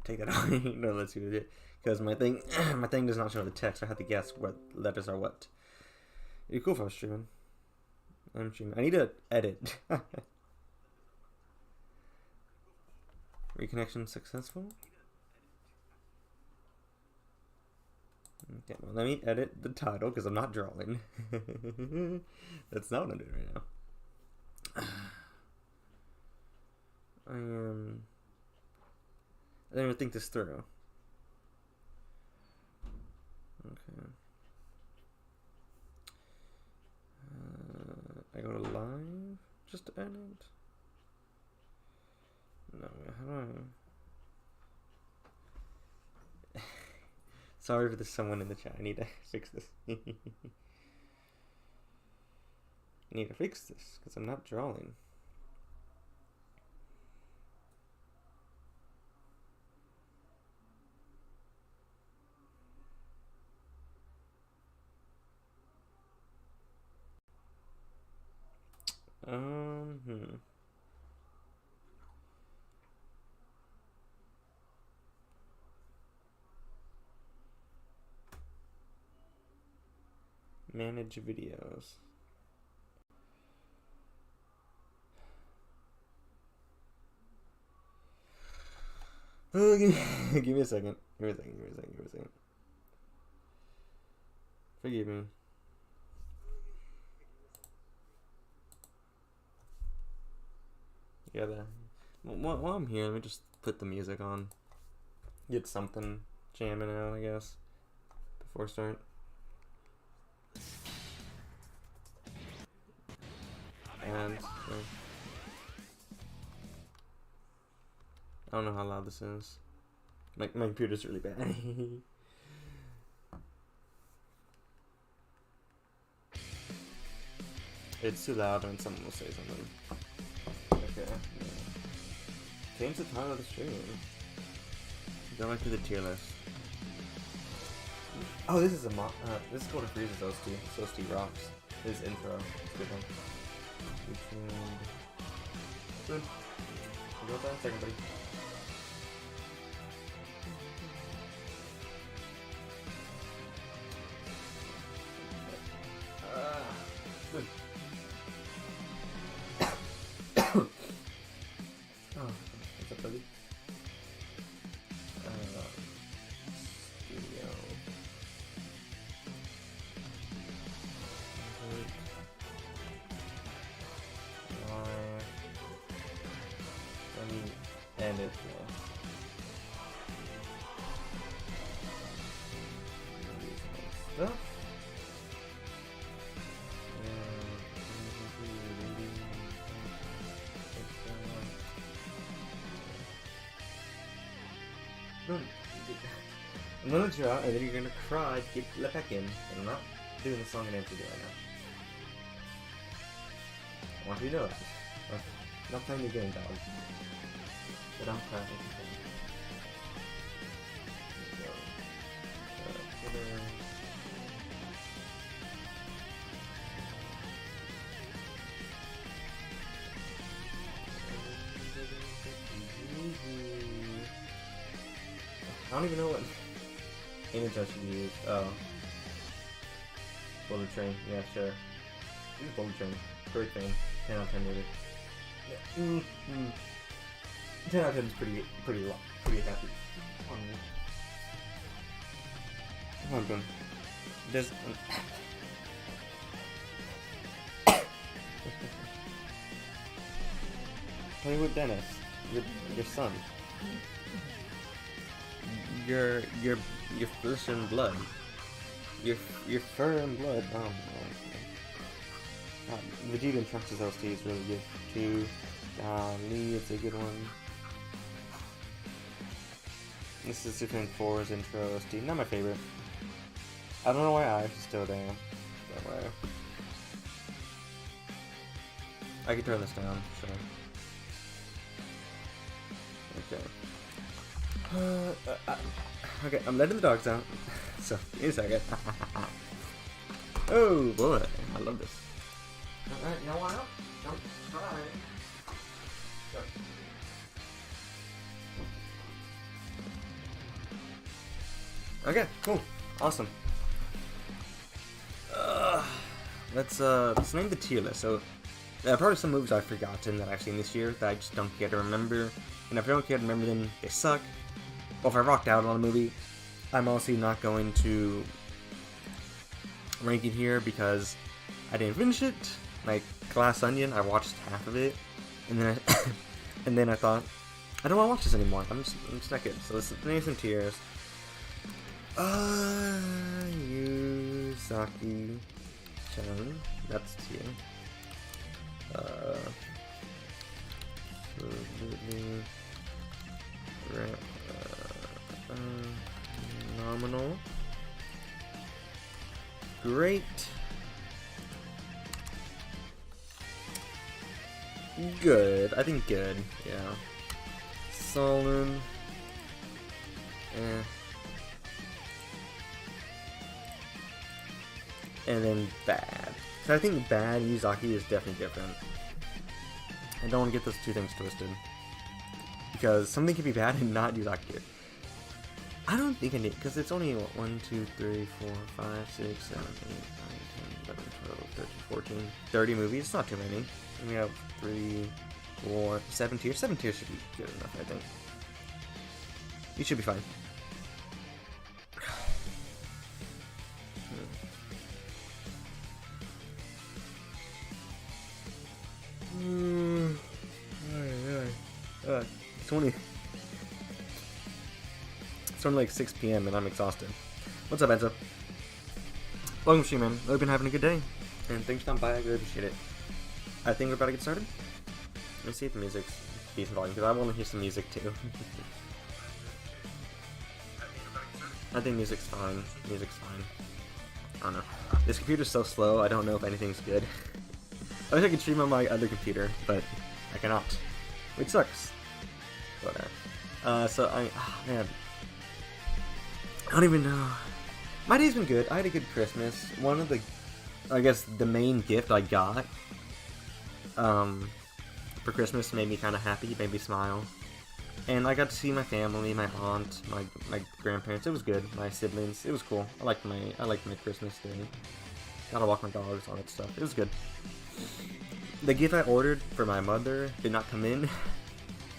take that away. No, let's do it. Because my thing does not show the text. I have to guess what letters are what. It'd be cool if I was streaming. I'm streaming. I need to edit. Reconnection successful. Okay, well, let me edit the title because I'm not drawing. That's not what I'm doing right now. I didn't even think this through. Okay. I go to live just to edit. No, how do I? Sorry if there's someone in the chat. I need to fix this. I need to fix this because I'm not drawing. Manage videos. Give me a second. Give me a second. Forgive me. Yeah, while I'm here, let me just put the music on. Get something jamming out, I guess, before I start. And I don't know how loud this is. My computer's really bad. It's too loud and someone will say something. Okay. Change the title of the stream. Go back to the tier list. Oh, this is a this is Golden Freeze's OST. It's OST rocks. His intro. It's a good one. Good. You got that? Second, buddy. Good. Oh, what's up, buddy? Studio. Let me end it here. Stuff. I'm gonna draw, and then you're gonna cry to get let back in. And I'm not doing the song and dance video right now. I want you to know that. I'm not playing the game, dog. But I'm crying. I don't even know what image I should use. Oh. Bullet Train. Yeah, sure. Use Bullet Train. Great Train. 10 out of 10 movie. Yeah. 10 out of 10 is pretty happy. Come on, Ben. There's... Play with Dennis. Your son. Your flesh and blood. Your fur and blood. Oh no. Vegeta and Trunks' OST is really good too. Lee, it's a good one. This is Super 4's intro OST. Not my favorite. I don't know why I still damn. But whatever. I can turn this down, sure. Okay. Okay, I'm letting the dogs out. So, give me a second. Oh boy, I love this. Alright, you know what? Don't try. Go. Okay, cool. Awesome. Let's name the tier list. So, probably some movies I've forgotten that I've seen this year that I just don't care to remember. And if I don't care to remember them, they suck. Or if I rocked out on a movie, I'm also not going to rank it here because I didn't finish it. Like Glass Onion, I watched half of it, and then and then I thought, I don't want to watch this anymore. I'm just not good. So let's name some tiers. Yuzaki-chan. That's tier. Nominal. Great. Good. I think good. Yeah. Solid. And then bad. So I think bad Yuzaki is definitely different. I don't want to get those two things twisted. Because something can be bad and not Yuzaki. I don't think I need, because it's only, what, 1, 2, 3, 4, 5, 6, 7, 8, 9, 10, 11, 12, 13, 14, 30 movies. It's not too many. And we have 3, 4, 7 tiers. 7 tiers should be good enough, I think. You should be fine. It's only like 6 p.m. and I'm exhausted. What's up, Enzo? Welcome, stream, man. Hope you've been having a good day. And thanks for coming by. I really appreciate it. I think we're about to get started. Let's see if the music's decent volume, because I want to hear some music too. I think music's fine. Music's fine. I don't know. This computer's so slow, I don't know if anything's good. I wish I could stream on my other computer, but I cannot. Which sucks. Whatever. Man. I don't even know. My day's been good. I had a good Christmas. One of the, I guess, the main gift I got, for Christmas made me kind of happy, made me smile. And I got to see my family, my aunt, my grandparents. It was good. My siblings. It was cool. I liked my Christmas day. Got to walk my dogs, all that stuff. It was good. The gift I ordered for my mother did not come in,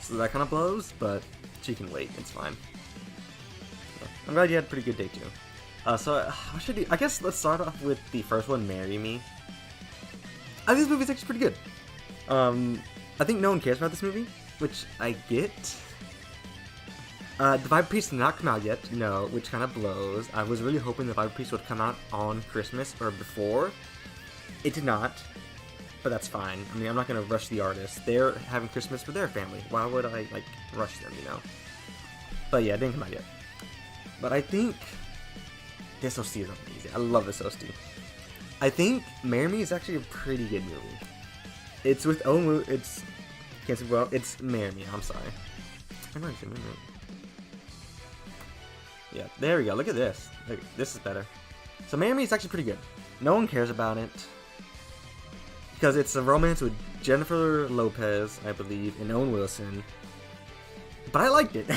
so that kind of blows, but she can wait. It's fine. Yeah. I'm glad you had a pretty good day too. What should I do? I guess let's start off with the first one, Marry Me. I think this movie's actually pretty good. I think no one cares about this movie, which I get. The Vibe Priest did not come out yet, no, which kind of blows. I was really hoping the Vibe Priest would come out on Christmas or before. It did not, but that's fine. I mean, I'm not gonna rush the artist. They're having Christmas with their family. Why would I, like, rush them, you know? But yeah, it didn't come out yet. But I think this OC is amazing. I love this OC. I think Marry Me is actually a pretty good movie. It's with Omu. It's can't say well. It's Marry Me. I'm sorry. I'm not zooming in. Yeah, there we go. Look at this. Look, this is better. So Marry Me is actually pretty good. No one cares about it because it's a romance with Jennifer Lopez, I believe, and Owen Wilson. But I liked it.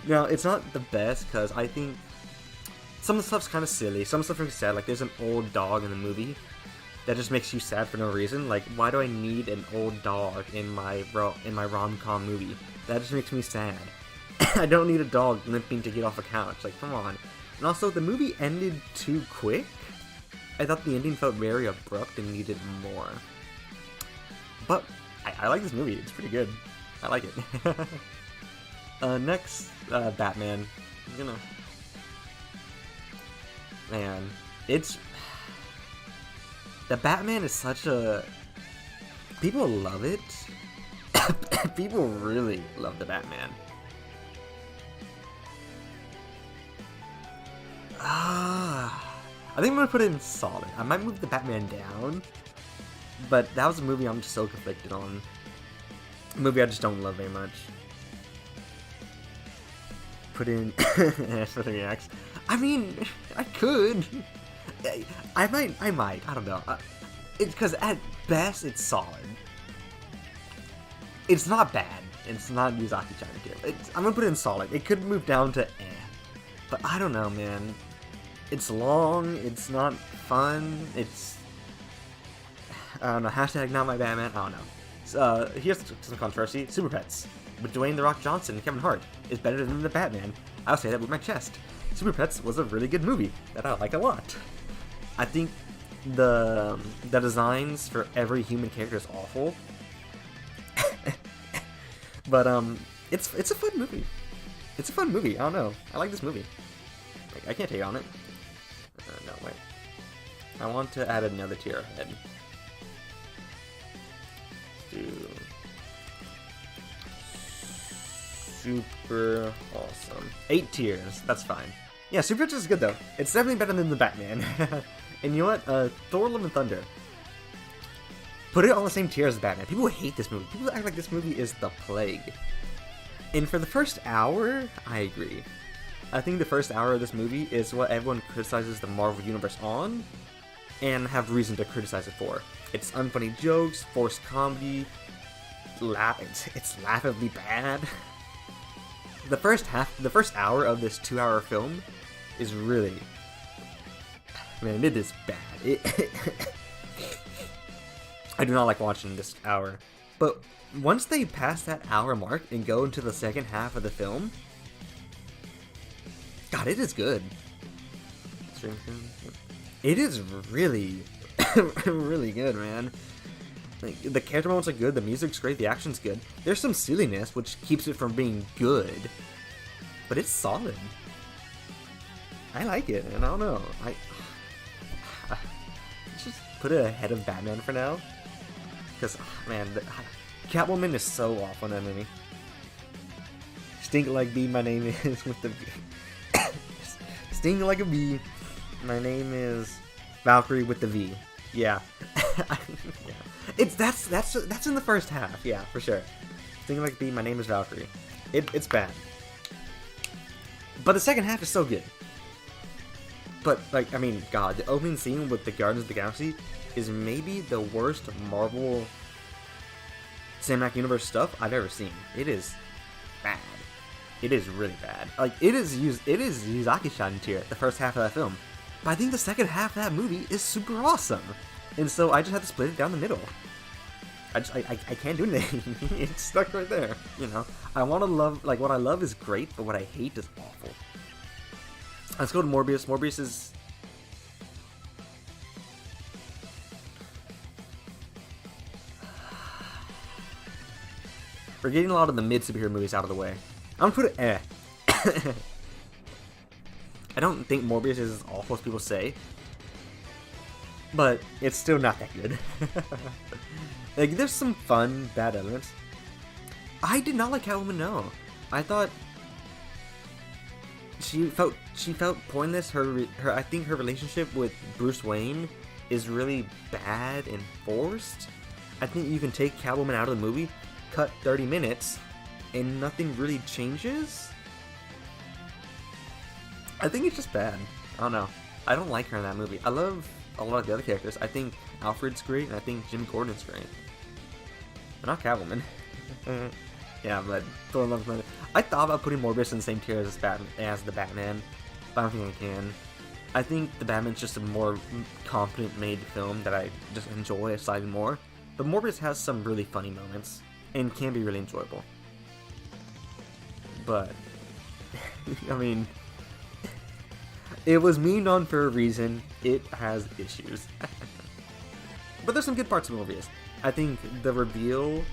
Now, it's not the best because I think some of the stuff's kind of silly. Some stuff is sad. Like, there's an old dog in the movie that just makes you sad for no reason. Like, why do I need an old dog in my rom-com movie? That just makes me sad. I don't need a dog limping to get off a couch. Like, come on. And also, the movie ended too quick. I thought the ending felt very abrupt and needed more. But I like this movie. It's pretty good. I like it. Next, Batman. I'm gonna... Man, it's... The Batman is such a... People love it. People really love the Batman. I think I'm gonna put it in solid. I might move the Batman down, but that was a movie I'm just so conflicted on. A movie I just don't love very much. Put in for the reacts. I mean, I could. I might. I don't know. It's because at best it's solid. It's not bad. It's not Yuzaki-chan. I'm gonna put it in solid. It could move down to eh. But I don't know, man. It's long, it's not fun, I don't know, hashtag not my Batman, I don't know. So, here's some controversy. Super Pets, with Dwayne "The Rock" Johnson and Kevin Hart, is better than The Batman. I'll say that with my chest. Super Pets was a really good movie that I like a lot. I think the designs for every human character is awful. But, it's a fun movie. It's a fun movie, I don't know. I like this movie. I can't take on it. No, wait. I want to add another tier ahead. Do super awesome. 8 tiers, that's fine. Yeah, Super Pets is good though. It's definitely better than the Batman. And you know what? Thor: Love and Thunder. Put it on the same tier as the Batman. People hate this movie. People act like this movie is the plague. And for the first hour, I agree. I think the first hour of this movie is what everyone criticizes the Marvel Universe on, and have reason to criticize it for. It's unfunny jokes, forced comedy, it's laughably bad. The first hour of this 2-hour film is really, man, it is bad. I do not like watching this hour, but once they pass that hour mark and go into the second half of the film, God, it is good. It is really, really good, man. Like, the character moments are good, the music's great, the action's good. There's some silliness, which keeps it from being good, but it's solid. I like it, and I don't know. Let's just put it ahead of Batman for now, because, man, Catwoman is so off on that movie. Stink like bee, my name is with the Sting like a bee. My name is Valkyrie with the V. Yeah. Yeah. That's in the first half. Yeah, for sure. Sting like a bee. My name is Valkyrie. It's bad. But the second half is so good. But like, I mean, God, the opening scene with the Guardians of the Galaxy is maybe the worst Marvel Cinematic Universe stuff I've ever seen. It is bad. It is really bad. Like, it is Yuzaki-chan tier, the first half of that film. But I think the second half of that movie is super awesome. And so I just have to split it down the middle. I can't do anything. It's stuck right there, you know? I want to love, like, what I love is great, but what I hate is awful. Let's go to Morbius. Morbius is... We're getting a lot of the mid-superhero movies out of the way. I'm gonna put it I don't think Morbius is as awful as people say, but it's still not that good. Like, there's some fun, bad elements. I did not like Catwoman, no. I thought she felt pointless. I think her relationship with Bruce Wayne is really bad and forced. I think you can take Catwoman out of the movie, cut 30 minutes, and nothing really changes. I think it's just bad. I don't know. I don't like her in that movie. I love a lot of the other characters. I think Alfred's great, and I think Jim Gordon's great. But not Catwoman. Yeah, but I thought about putting Morbius in the same tier as the Batman, but I don't think I can. I think the Batman's just a more competent made film that I just enjoy slightly more. But Morbius has some really funny moments and can be really enjoyable. But I mean, it was memed on for a reason. It has issues. But there's some good parts of Morbius. I think the reveal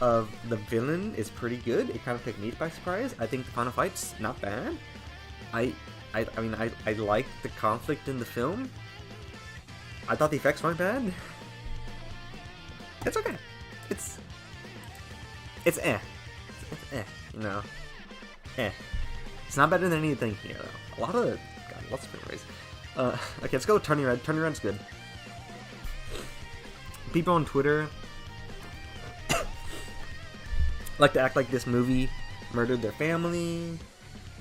of the villain is pretty good. It kind of took me by surprise. I think the final fight's not bad. I mean, I like the conflict in the film. I thought the effects weren't bad. It's okay. It's you know. It's not better than anything here, though. Lots of ways. Okay, let's go with Turning Red. Turning Red's good. People on Twitter like to act like this movie murdered their family,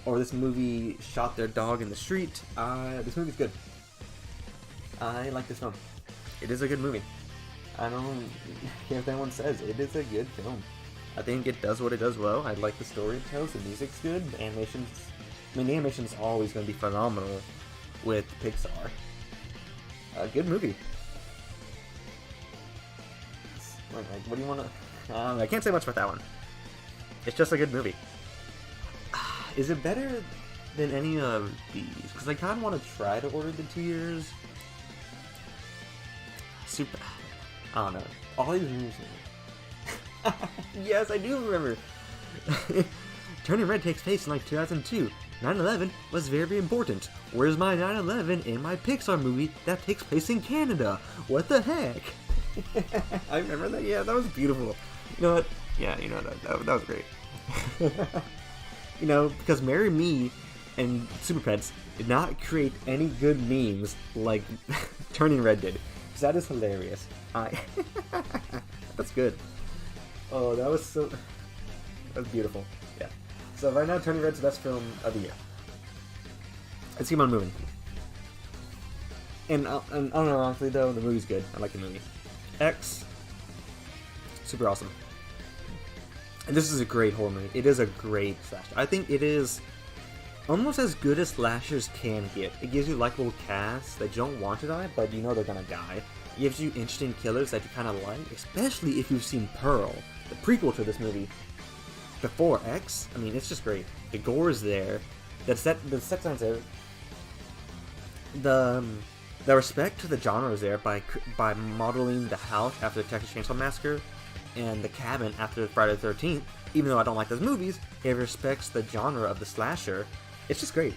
or this movie shot their dog in the street. This movie's good. I like this film. It is a good movie. I don't care if anyone says it is a good film. I think it does what it does well. I like the story it tells. The music's good. The animation's I mean, the animation is always going to be phenomenal with Pixar. A good movie. Like, what do you want to... I can't say much about that one. It's just a good movie. Is it better than any of these? Because I kind of want to try to order the 2 years. Super... I don't know. All these movies... Yes, I do remember. Turning Red takes place in like 2002. 9/11 was very important. Where's my 9/11 in my Pixar movie that takes place in Canada? What the heck? I remember that. Yeah, that was beautiful. You know what? Yeah, you know that was great. You know, because Marry Me and Super Pets did not create any good memes like Turning Red did. Because that is hilarious. That's good. Oh, that was so... That was beautiful. Yeah. So right now, Turning Red's the best film of the year. Let's keep on moving. And unironically though, the movie's good. I like the movie. X. Super awesome. And this is a great horror movie. It is a great slasher. I think it is almost as good as slashers can get. It gives you likable casts that you don't want to die, but you know they're gonna die. It gives you interesting killers that you kind of like, especially if you've seen Pearl, the prequel to this movie, before X. I mean, it's just great. The gore is there. The set sounds there. The respect to the genre is there by modeling the house after the Texas Chainsaw Massacre and the cabin after Friday the 13th. Even though I don't like those movies, it respects the genre of the slasher. It's just great.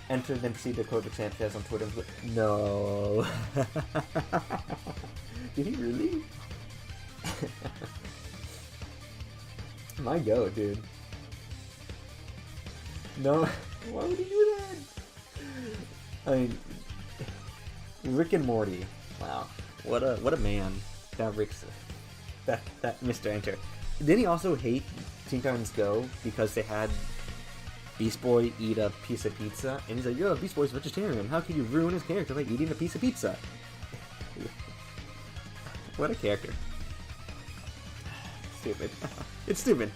Enter then proceed to quote the Sanchez on Twitter. No. Did he really? My go, dude. No. Why would he do that? I mean, Rick and Morty. Wow. What a man. That Rick's... That Mr. Enter. Didn't he also hate Teen Titans Go because they had Beast Boy eat a piece of pizza? And he's like, yo, Beast Boy's vegetarian. How could you ruin his character by eating a piece of pizza? What a character. Stupid. It's stupid.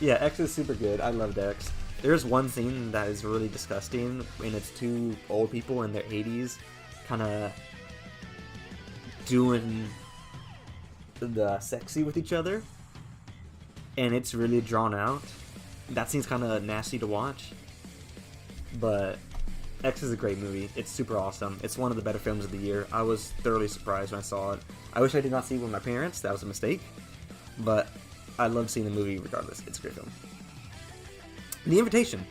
Yeah, X is super good. I loved X. There's one scene that is really disgusting, and it's two old people in their 80s kind of doing the sexy with each other, and it's really drawn out. That scene's kind of nasty to watch, but X is a great movie. It's super awesome. It's one of the better films of the year. I was thoroughly surprised when I saw it. I wish I did not see it with my parents. That was a mistake, but I love seeing the movie regardless. It's a great film. The Invitation.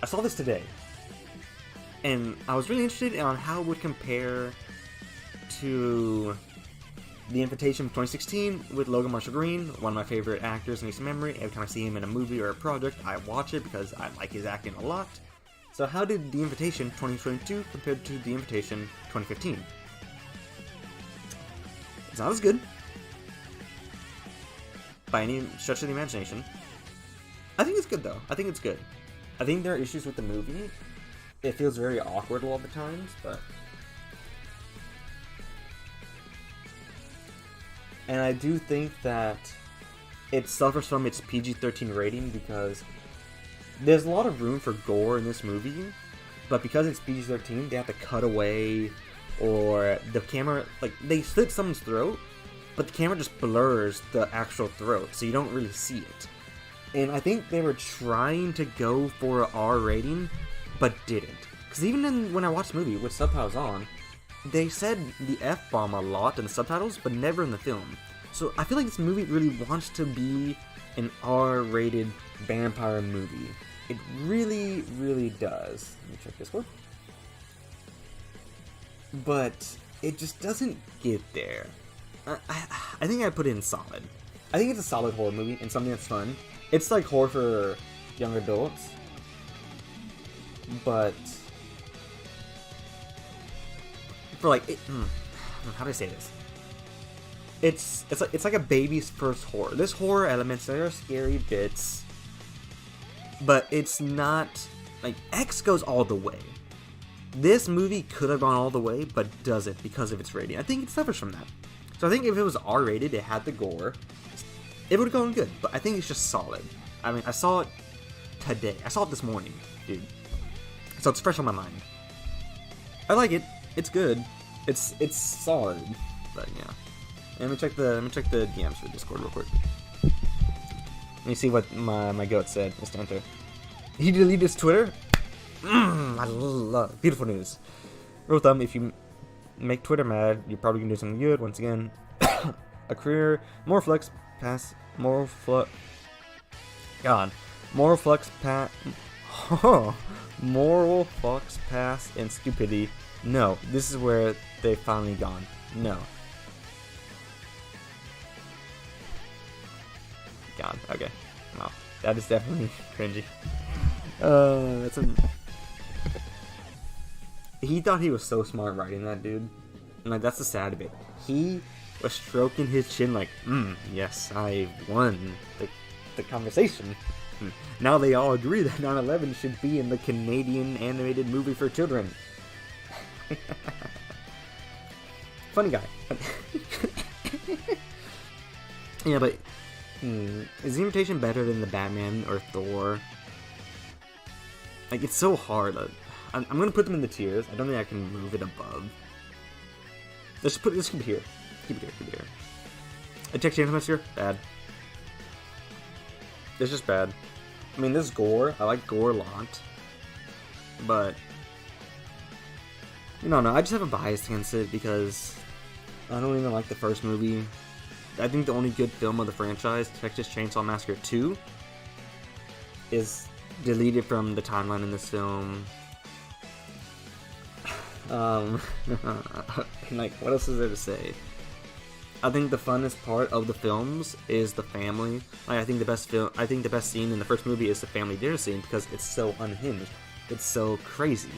I saw this today, and I was really interested on how it would compare to The Invitation from 2016 with Logan Marshall Green, one of my favorite actors in recent memory. Every time I see him in a movie or a project, I watch it because I like his acting a lot. So how did The Invitation 2022 compare to The Invitation 2015? It's not as good, by any stretch of the imagination. I think it's good though. I think it's good. I think there are issues with the movie. It feels very awkward a lot of the times, but... And I do think that it suffers from its PG-13 rating because there's a lot of room for gore in this movie, but because it's PG-13, they have to cut away, or the camera, like, they slit someone's throat, but the camera just blurs the actual throat, so you don't really see it. And I think they were trying to go for an R rating, but didn't. Because even when I watched the movie with subtitles on, they said the F-bomb a lot in the subtitles, but never in the film. So I feel like this movie really wants to be an R-rated vampire movie. It really, really does. Let me check Discord. But it just doesn't get there. I think I put it in solid. I think it's a solid horror movie and something that's fun. It's like horror for young adults, but for like, how do I say this? It's like a baby's first horror. There's horror elements, there are scary bits, but it's not like X goes all the way. This movie could have gone all the way, but doesn't because of its rating. I think it suffers from that. So I think if it was R-rated, it had the gore, it would have gone good, but I think it's just solid. I mean, I saw it today. I saw it this morning, dude. So it's fresh on my mind. I like it. It's good. It's solid. But yeah. Let me check the DMs for Discord real quick. Let me see what my goat said. Mr. Enter. He deleted his Twitter? I love beautiful news. Rule of thumb, if you make Twitter mad, you're probably gonna do something good. Once again, a career, moral flux pass, moral flux pass, and stupidity. No, this is where they've finally gone. No. Gone. Okay. Wow. That is definitely cringy. That's a... He thought he was so smart writing that, dude. And, like, that's the sad bit. He was stroking his chin like, yes, I won the conversation. Now they all agree that 9/11 should be in the Canadian animated movie for children. Funny guy. Yeah, but is the Invitation better than the Batman or Thor? Like, it's so hard. I'm gonna put them in the tiers. I don't think I can move it above. Let's keep it here. Keep it here. Attack Chainmaster, bad. It's just bad. I mean, this is gore. I like gore a lot. But no, I just have a bias against it because I don't even like the first movie. I think the only good film of the franchise, Texas Chainsaw Massacre 2, is deleted from the timeline in this film. Like, what else is there to say? I think the funnest part of the films is the family. Like, I think the best scene in the first movie is the family dinner scene because it's so unhinged. It's so crazy.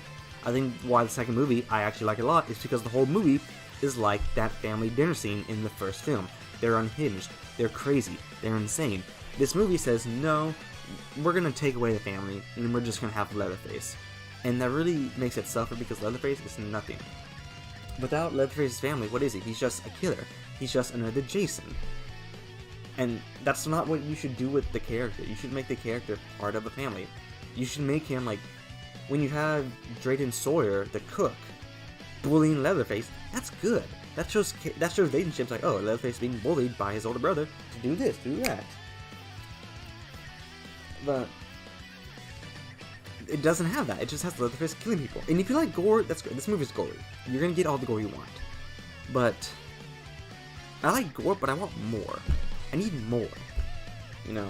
I think why the second movie I actually like it a lot is because the whole movie is like that family dinner scene in the first film. They're unhinged. They're crazy. They're insane. This movie says, no, we're gonna take away the family and we're just gonna have Leatherface. And that really makes it suffer because Leatherface is nothing. Without Leatherface's family, what is he? He's just a killer. He's just another Jason. And that's not what you should do with the character. You should make the character part of a family. You should make him like, when you have Drayton Sawyer, the cook, bullying Leatherface, that's good. That shows relationships like, oh, Leatherface being bullied by his older brother to do this, do that. But it doesn't have that. It just has Leatherface killing people. And if you like gore, that's great. This movie's gory. You're gonna get all the gore you want. But I like gore, but I want more. I need more. You know?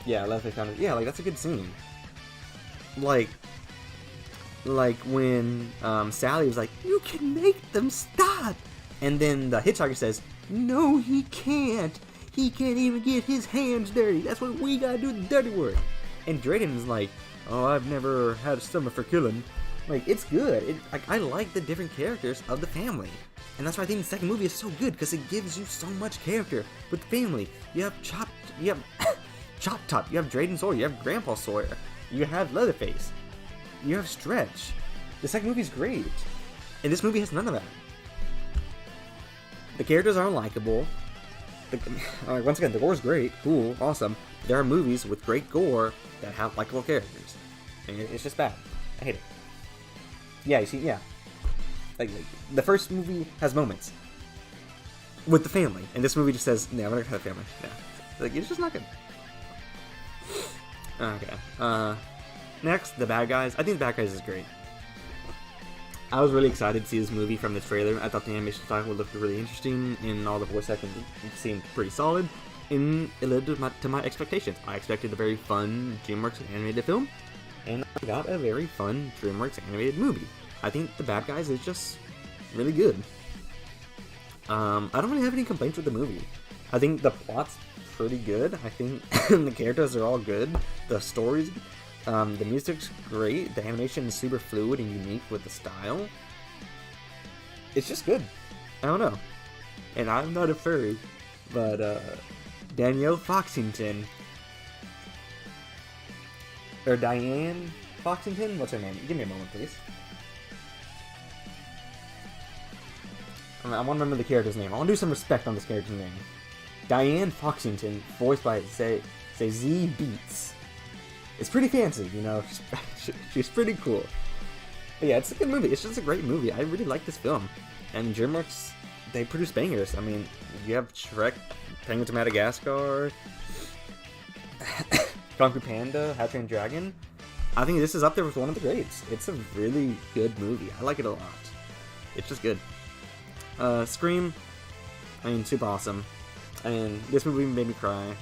Yeah, Leatherface kind of... Yeah, like, that's a good scene. Like when Sally was like, you can make them stop! And then the hitchhiker says, no, he can't. He can't even get his hands dirty. That's what we gotta do, the dirty work. And Drayton's like, oh, I've never had a stomach for killing. Like, it's good. I like the different characters of the family. And that's why I think the second movie is so good, because it gives you so much character with the family. You have Chop Top, you have Drayton Sawyer, you have Grandpa Sawyer, you have Leatherface, you have Stretch. The second movie is great. And this movie has none of that. The characters are unlikable. Once again, the gore is great, cool, awesome. There are movies with great gore that have likable characters. And it's just bad. I hate it. Yeah, you see, yeah. Like, the first movie has moments with the family, and this movie just says, "Yeah, we're not gonna have family." Yeah, like, it's just not good. Okay. Next, The Bad Guys. I think The Bad Guys is great. I was really excited to see this movie from the trailer. I thought the animation style would look really interesting, and all the voice acting seemed pretty solid. And it lived to my expectations. I expected a very fun DreamWorks animated film, and I got a very fun DreamWorks animated movie. I think The Bad Guys is just really good. I don't really have any complaints with the movie. I think the plot's pretty good. I think the characters are all good. The story's the music's great. The animation is super fluid and unique with the style. It's just good. I don't know. And I'm not a furry, but Danielle Foxington, or Diane Foxington? What's her name? Give me a moment, please. I want to remember the character's name. I want to do some respect on this character's name. Diane Foxington, voiced by Say Z Beats. It's pretty fancy, you know. She's pretty cool. But yeah, it's a good movie. It's just a great movie. I really like this film. And DreamWorks, they produce bangers. I mean, you have Shrek, Penguin to Madagascar, Kung Fu Panda, How to Train Your Dragon. I think this is up there with one of the greats. It's a really good movie. I like it a lot. It's just good. Scream, I mean, super awesome. And this movie made me cry.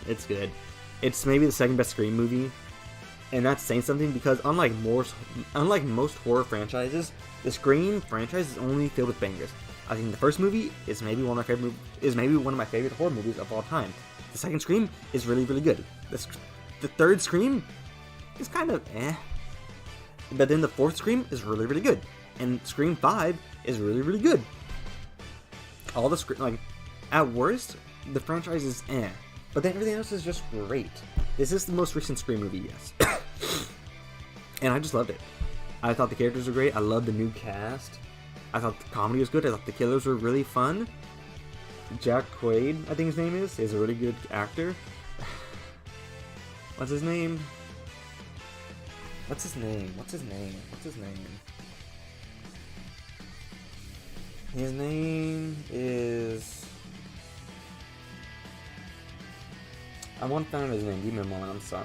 It's good. It's maybe the second best Scream movie. And that's saying something because unlike most horror franchises, the Scream franchise is only filled with bangers. I think the first movie is maybe one of my favorite horror movies of all time. The second Scream is really, really good. The third Scream is kind of eh. But then the fourth Scream is really, really good. And Scream 5 is really, really good. All the Scream, at worst, the franchise is eh. But then everything else is just great. This is the most recent Scream movie, yes. And I just loved it. I thought the characters were great. I loved the new cast. I thought the comedy was good. I thought the killers were really fun. Jack Quaid, I think his name is a really good actor. What's his name? His name is... I want to find his name. Give me a moment. I'm sorry.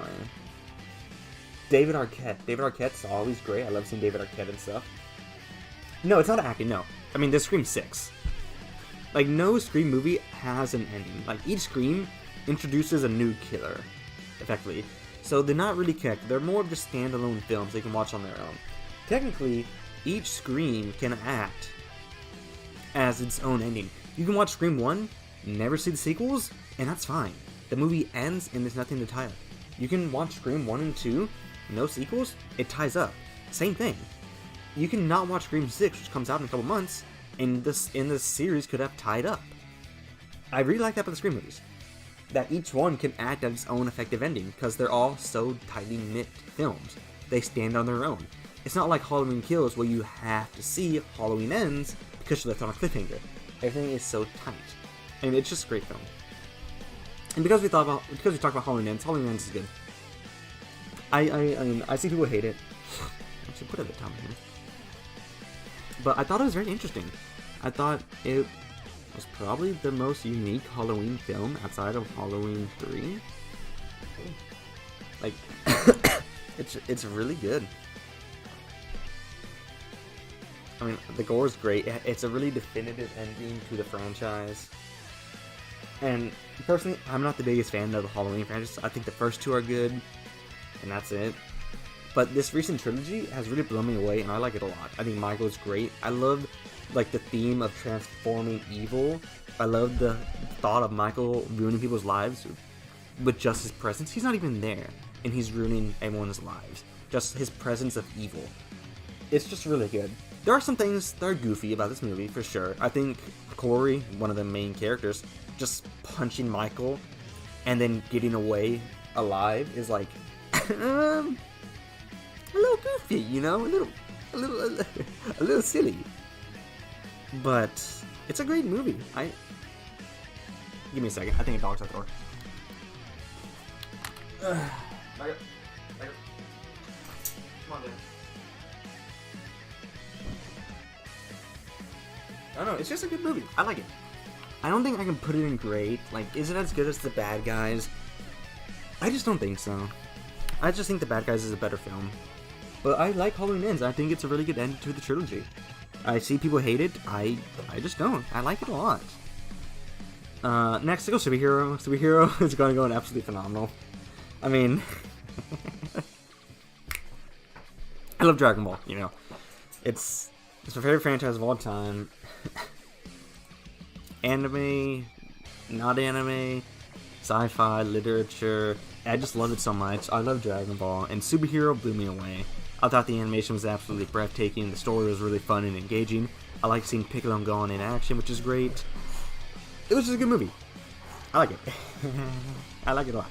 David Arquette. David Arquette's always great. I love seeing David Arquette and stuff. No, it's not acting. No. I mean, there's Scream 6. No Scream movie has an ending. Each Scream introduces a new killer, effectively. So they're not really connected. They're more of just standalone films they can watch on their own. Technically, each Scream can act as its own ending. You can watch Scream 1, never see the sequels, and that's fine. The movie ends and there's nothing to tie up. You can watch Scream 1 and 2, no sequels, it ties up. Same thing. You can not watch Scream 6, which comes out in a couple months, and this series could have tied up. I really like that about the Scream movies. That each one can act as its own effective ending, because they're all so tightly knit films. They stand on their own. It's not like Halloween Kills, where you have to see Halloween Ends because you're left on a cliffhanger. Everything is so tight. And it's just a great film. And because we talked about Halloween Ends is good. I mean, I see people hate it. I should put it at the top here. But I thought it was very interesting. I thought it was probably the most unique Halloween film outside of Halloween 3. It's really good. I mean, the gore is great. It's a really definitive ending to the franchise. And personally, I'm not the biggest fan of the Halloween franchise. I think the first two are good, and that's it. But this recent trilogy has really blown me away, and I like it a lot. I think Michael is great. I love the theme of transforming evil. I love the thought of Michael ruining people's lives with just his presence. He's not even there, and he's ruining everyone's lives. Just his presence of evil. It's just really good. There are some things that are goofy about this movie, for sure. I think Corey, one of the main characters, just punching Michael and then getting away alive is a little goofy, you know, a little silly. But it's a great movie. Give me a second. I think a dog's at the door. Come on, dude. I don't know, it's just a good movie. I like it. I don't think I can put it in great. Is it as good as The Bad Guys? I just don't think so. I just think The Bad Guys is a better film. But I like Halloween Ends. I think it's a really good end to the trilogy. I see people hate it. I just don't. I like it a lot. Next, to go Superhero. Superhero is going to go in absolutely phenomenal. I mean... I love Dragon Ball, you know. It's my favorite franchise of all time. Anime, not anime, sci-fi, literature. I just love it so much. I love Dragon Ball, and Superhero blew me away. I thought the animation was absolutely breathtaking. The story was really fun and engaging. I like seeing Piccolo and Gohan in action, which is great. It was just a good movie. I like it. I like it a lot.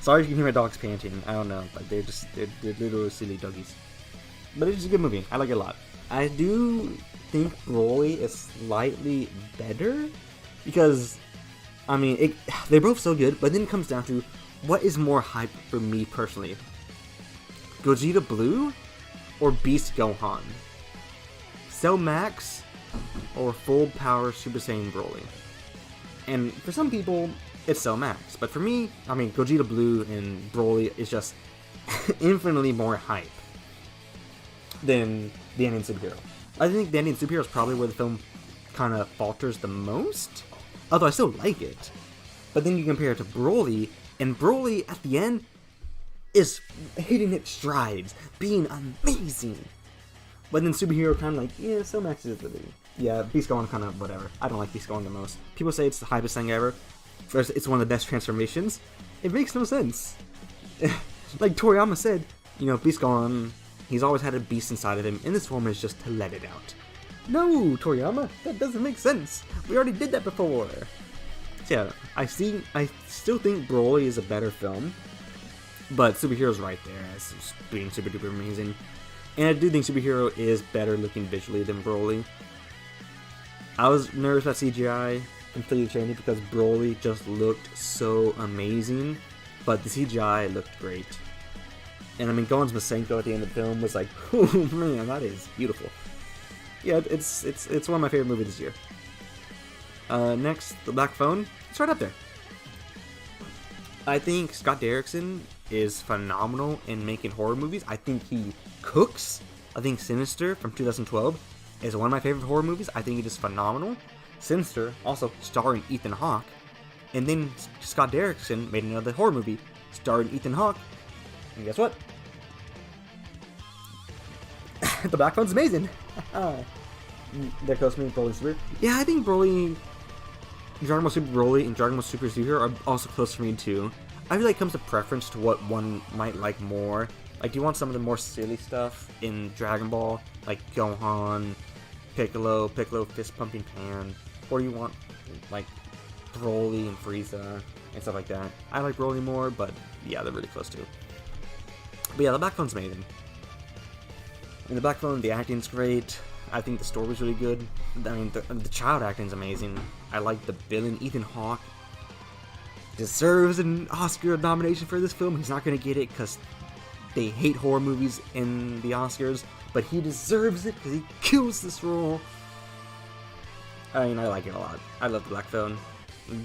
Sorry if you can hear my dogs panting. I don't know, but they're little silly doggies. But it's just a good movie. I like it a lot. I do think Broly is slightly better because I mean, they're both so good, but then it comes down to what is more hype for me personally: Gogeta Blue or Beast Gohan? Cell Max or Full Power Super Saiyan Broly? And for some people, it's Cell Max, but for me, I mean, Gogeta Blue and Broly is just infinitely more hype than the ending superhero. I think the ending superhero is probably where the film kind of falters the most, although I still like it. But then you compare it to Broly, and Broly at the end is hitting its strides, being amazing. But then superhero kind of like, yeah, Cell Max is the thing. Yeah, Beast Gohan kind of whatever. I don't like Beast Gohan the most. People say it's the hypest thing ever. First, it's one of the best transformations. It makes no sense. Like Toriyama said, you know, Beast Gohan, he's always had a beast inside of him, and this form is just to let it out. No, Toriyama, that doesn't make sense. We already did that before. So yeah, I still think Broly is a better film, but Superhero's right there as being super duper amazing. And I do think Superhero is better looking visually than Broly. I was nervous about CGI completely changing because Broly just looked so amazing, but the CGI looked great. And I mean, Gohan's Masenko at the end of the film was like, oh man, that is beautiful. Yeah, it's one of my favorite movies this year. Next, The Black Phone. It's right up there. I think Scott Derrickson is phenomenal in making horror movies. I think he cooks. I think Sinister from 2012 is one of my favorite horror movies. I think it is phenomenal. Sinister, also starring Ethan Hawke. And then Scott Derrickson made another horror movie starring Ethan Hawke. And guess what? The Black Phone's amazing. They're close to me, Broly Super. Yeah, I think Dragon Ball Super Broly and Dragon Ball Super Zero are also close for me too. I feel like it comes to preference to what one might like more. Like, do you want some of the more silly stuff in Dragon Ball, like Gohan, Piccolo fist pumping Pan, or do you want like Broly and Frieza and stuff like that? I like Broly more, but yeah, they're really close too. But yeah, the Black Phone's amazing. In the Black Phone, the acting's great. I think the story's really good. I mean, the child acting's amazing. I like the villain, Ethan Hawke. Deserves an Oscar nomination for this film. He's not going to get it because they hate horror movies in the Oscars, but he deserves it because he kills this role. I mean, I like it a lot. I love the Black Phone.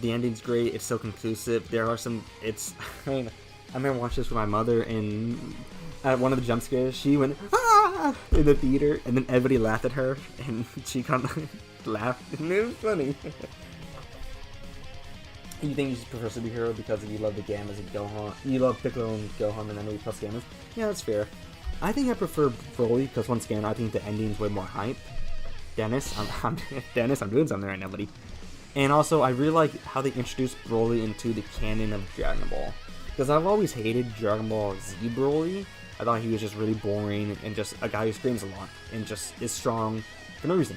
The ending's great. It's so conclusive. There are some. I mean, I remember watching this with my mother, and at one of the jump scares, she went ah in the theater, and then everybody laughed at her, and she kind of laughed, and it was funny. You think you should prefer Superhero because you love the Gammas and Gohan? You love Piccolo and Gohan and that movie plus Gammas? Yeah, that's fair. I think I prefer Broly because once again, I think the ending's way more hype. Dennis, I'm doing something right now, buddy. And also, I really like how they introduced Broly into the canon of Dragon Ball. Because I've always hated Dragon Ball Z Broly. I thought he was just really boring and just a guy who screams a lot and just is strong for no reason.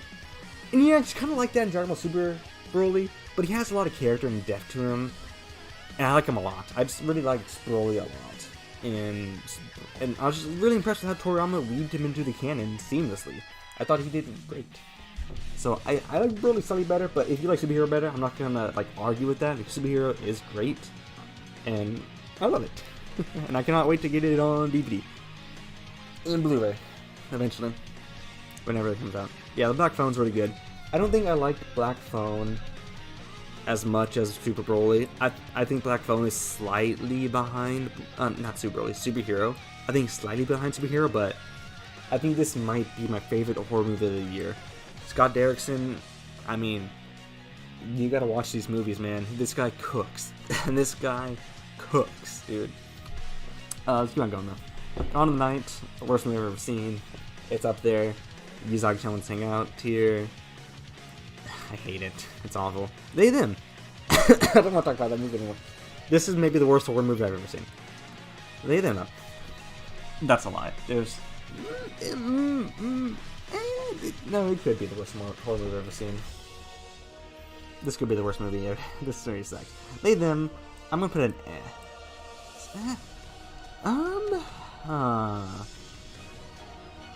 And yeah, it's kind of like that in Dragon Ball Super Broly, but he has a lot of character and depth to him, and I like him a lot. I just really liked Broly a lot, and I was just really impressed with how Toriyama weaved him into the canon seamlessly. I thought he did great. So I like Broly slightly better, but if you like Superhero better, I'm not gonna like argue with that. Because Superhero is great, and I love it, and I cannot wait to get it on DVD and Blu-ray eventually, whenever it comes out. Yeah, the Black Phone's really good. I don't think I liked Black Phone as much as Super Broly. I think Black Phone is slightly behind, not Super Broly, Superhero. I think slightly behind Superhero, but I think this might be my favorite horror movie of the year. Scott Derrickson, I mean, you gotta watch these movies, man. This guy cooks. And this guy cooks, dude. Let's keep on going, though. On the Night, the worst movie I've ever seen. It's up there. Usagi-chan's Hangout tier. I hate it. It's awful. They, them. I don't want to talk about that movie anymore. This is maybe the worst horror movie I've ever seen. They, them up. That's a lie. There's... No, it could be the worst horror movie I've ever seen. This could be the worst movie ever. This story sucks. They, them. I'm gonna put an eh.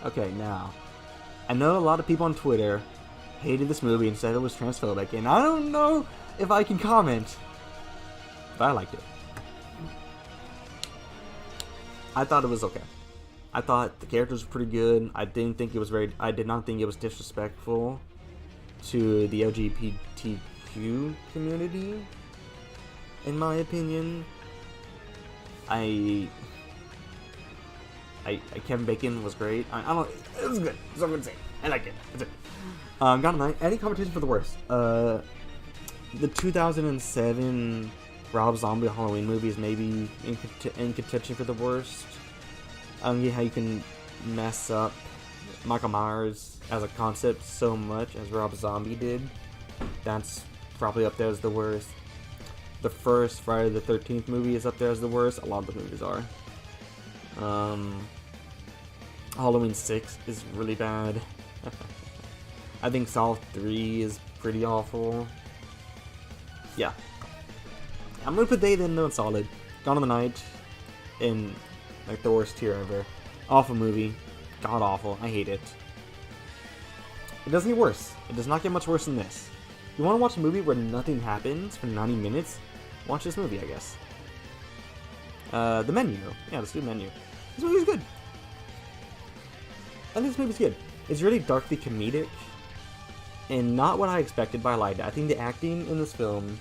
Okay, now. I know a lot of people on Twitter hated this movie and said it was transphobic, and I don't know if I can comment. But I liked it. I thought it was okay. I thought the characters were pretty good. I did not think it was disrespectful to the LGBTQ community, in my opinion. Kevin Bacon was great. I don't. It was good. That's all I'm gonna say. I liked it. That's it. Gone tonight. Any competition for the worst? The 2007 Rob Zombie Halloween movie is maybe in contention for the worst. I don't get how you can mess up Michael Myers as a concept so much as Rob Zombie did. That's probably up there as the worst. The first Friday the 13th movie is up there as the worst. A lot of the movies are. Halloween 6 is really bad. I think Saw 3 is pretty awful. Yeah. I'm gonna put They Then Know It's solid. Gone in the Night in like the worst tier ever. Awful movie. God awful. I hate it. It doesn't get worse. It does not get much worse than this. You want to watch a movie where nothing happens for 90 minutes? Watch this movie, I guess. The Menu. Yeah, let's do The Menu. This movie's good. I think this movie's good. It's really darkly comedic, and not what I expected, but I liked it. I think the acting in this film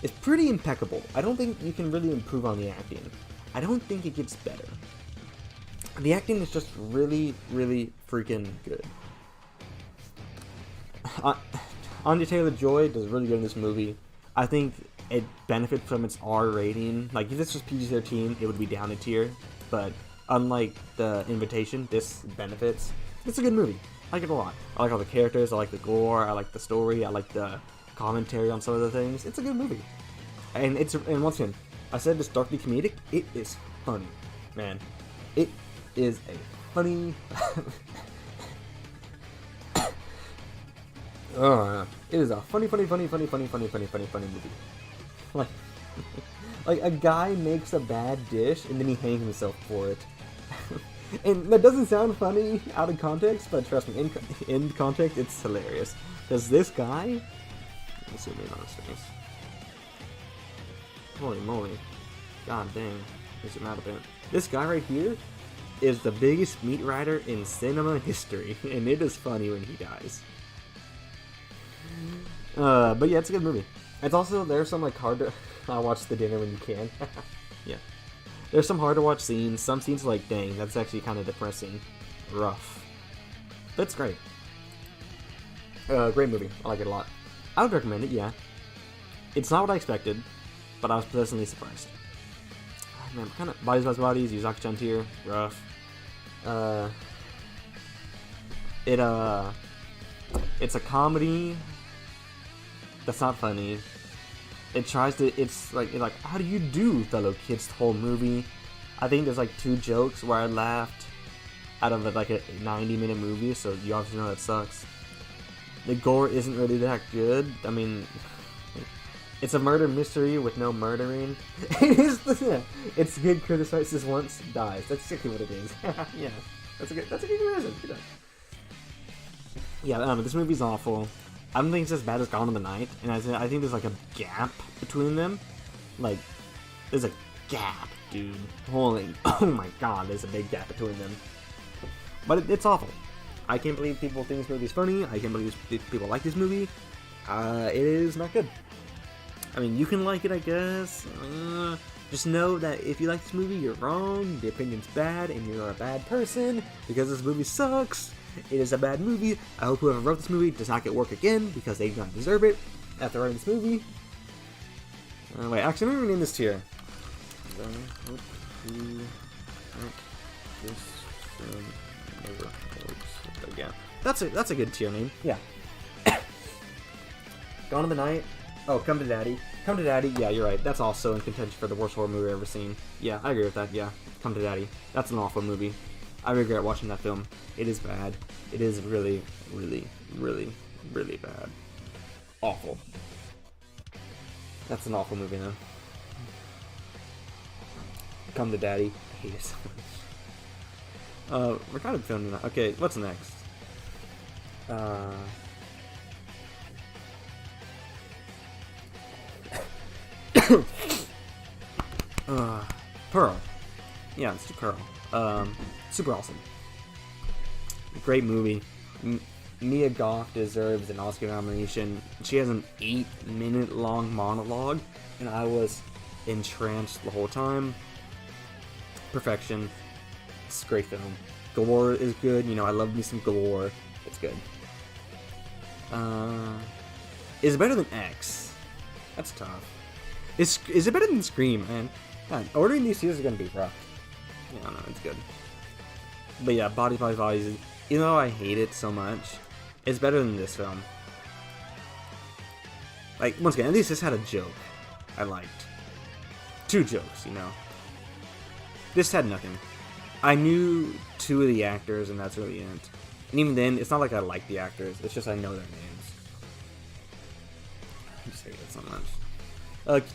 is pretty impeccable. I don't think you can really improve on the acting. I don't think it gets better. The acting is just really, really freaking good. Anya Taylor-Joy does really good in this movie. I think it benefits from its R rating. Like, if this was PG-13, it would be down a tier. But unlike The Invitation, this benefits. It's a good movie. I like it a lot. I like all the characters. I like the gore. I like the story. I like the commentary on some of the things. It's a good movie. And once again, I said it's darkly comedic. It is funny, man. It is a funny. It is a funny movie. Like a guy makes a bad dish and then he hangs himself for it. And that doesn't sound funny out of context, but trust me, in context, it's hilarious. Because this guy, let's zoom in on his face. Holy moly. God dang. Let's zoom out a bit. This guy right here is the biggest meat rider in cinema history, and it is funny when he dies. But yeah, it's a good movie. It's also, there's some like hard to watch The Dinner When You Can. Yeah. There's some hard to watch scenes. Some scenes are like, dang, that's actually kind of depressing. Rough. But it's great. Great movie. I like it a lot. I would recommend it, yeah. It's not what I expected, but I was pleasantly surprised. Man, kind of Bodies by Bodies, Yuzaki Chantier, rough. It's a comedy that's not funny. It's like, how do you do, fellow kids, the whole movie? I think there's like 2 jokes where I laughed out of like a 90-minute movie, so you obviously know that sucks. The gore isn't really that good. I mean, it's a murder mystery with no murdering. It's good criticizes once, dies. That's exactly what it is. Yeah, that's a good comparison. Good job. Yeah, I don't know, this movie's awful. I don't think it's as bad as Gone in the Night, and I think there's like a gap between them. Like, there's a gap, dude. Holy, oh my god, there's a big gap between them. But it's awful. I can't believe people think this movie's funny. I can't believe people like this movie. It is not good. I mean, you can like it, I guess. Just know that if you like this movie, you're wrong. The opinion's bad, and you're a bad person because this movie sucks. It is a bad movie. I hope whoever wrote this movie does not get work again because they do not deserve it after writing this movie. Wait, actually, I'm going to name this tier. Again. That's a good tier name. Yeah. Gone in the Night. Oh, Come to Daddy. Come to Daddy. Yeah, you're right. That's also in contention for the worst horror movie I've ever seen. Yeah, I agree with that. Yeah, Come to Daddy. That's an awful movie. I regret watching that film. It is bad. It is really, really, really, really bad. Awful. That's an awful movie, though. Come to Daddy. I hate it so much. We're kind of filming that. Okay, what's next? Pearl. Yeah, it's Pearl. Super awesome. Great movie. Mia Goth deserves an Oscar nomination. She has an 8-minute long monologue, and I was entranced the whole time. Perfection. It's a great film. Gore is good. You know, I love me some gore. It's good. Is it better than X? That's tough. Is it better than Scream, man? God, ordering these series is gonna be rough. Yeah, no, it's good. But yeah, Bodies, even though I hate it so much, it's better than this film. Like, once again, at least this had a joke I liked. 2 jokes, you know. This had nothing. I knew 2 of the actors, and that's really it. And even then, it's not like I like the actors, it's just I know their names. I just hate it so much.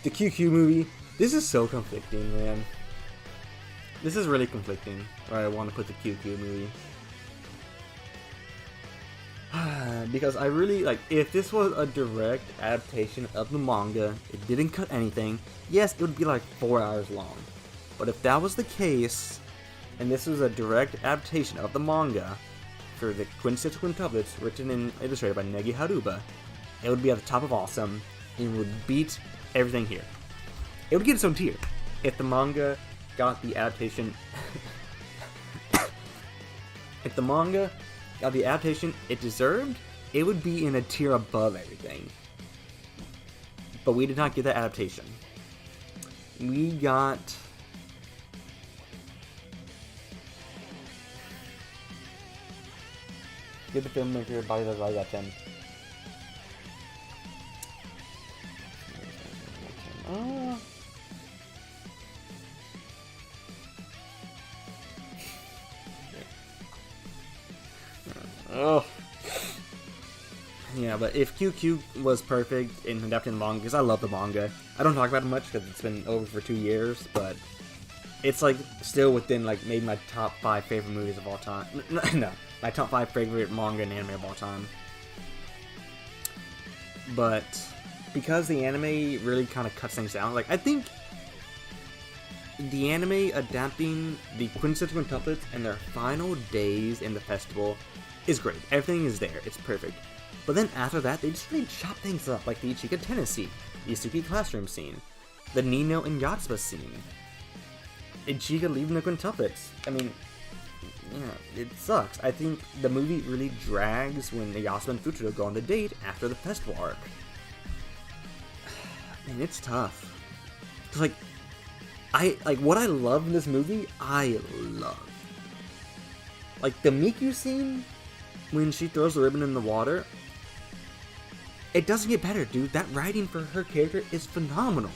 The QQ movie, this is so conflicting, man. This is really conflicting, where I want to put the QQ movie. Because I really, like, if this was a direct adaptation of the manga, it didn't cut anything, yes, it would be like 4 hours long. But if that was the case, and this was a direct adaptation of the manga for the Quintessential Quintuplets, written and illustrated by Negi Haruba, it would be at the top of awesome, and it would beat everything here. It would get its own tier. If the manga got the adaptation... if the manga got the adaptation it deserved, it would be in a tier above everything. But we did not get that adaptation. We got... Give the filmmaker body that I got 10. Oh. Yeah, but if QQ was perfect in adapting the manga, because I love the manga. I don't talk about it much because it's been over for 2 years, but it's like still within like maybe my top 5 favorite movies of all time. No, my top 5 favorite manga and anime of all time. But because the anime really kind of cuts things down, like I think the anime adapting the Quintessential Quintuplets and their final days in the festival is great. Everything is there. It's perfect. But then after that, they just really chop things up, like the Ichika tennis scene, the Isuki classroom scene, the Nino and Yotsuba scene, Ichika leaving the Quintuplets. I mean, yeah, it sucks. I think the movie really drags when Yotsuba and Futuro go on the date after the festival arc. And it's tough. Cause like what I love in this movie, I love. Like the Miku scene, when she throws the ribbon in the water, it doesn't get better, dude. That writing for her character is phenomenal.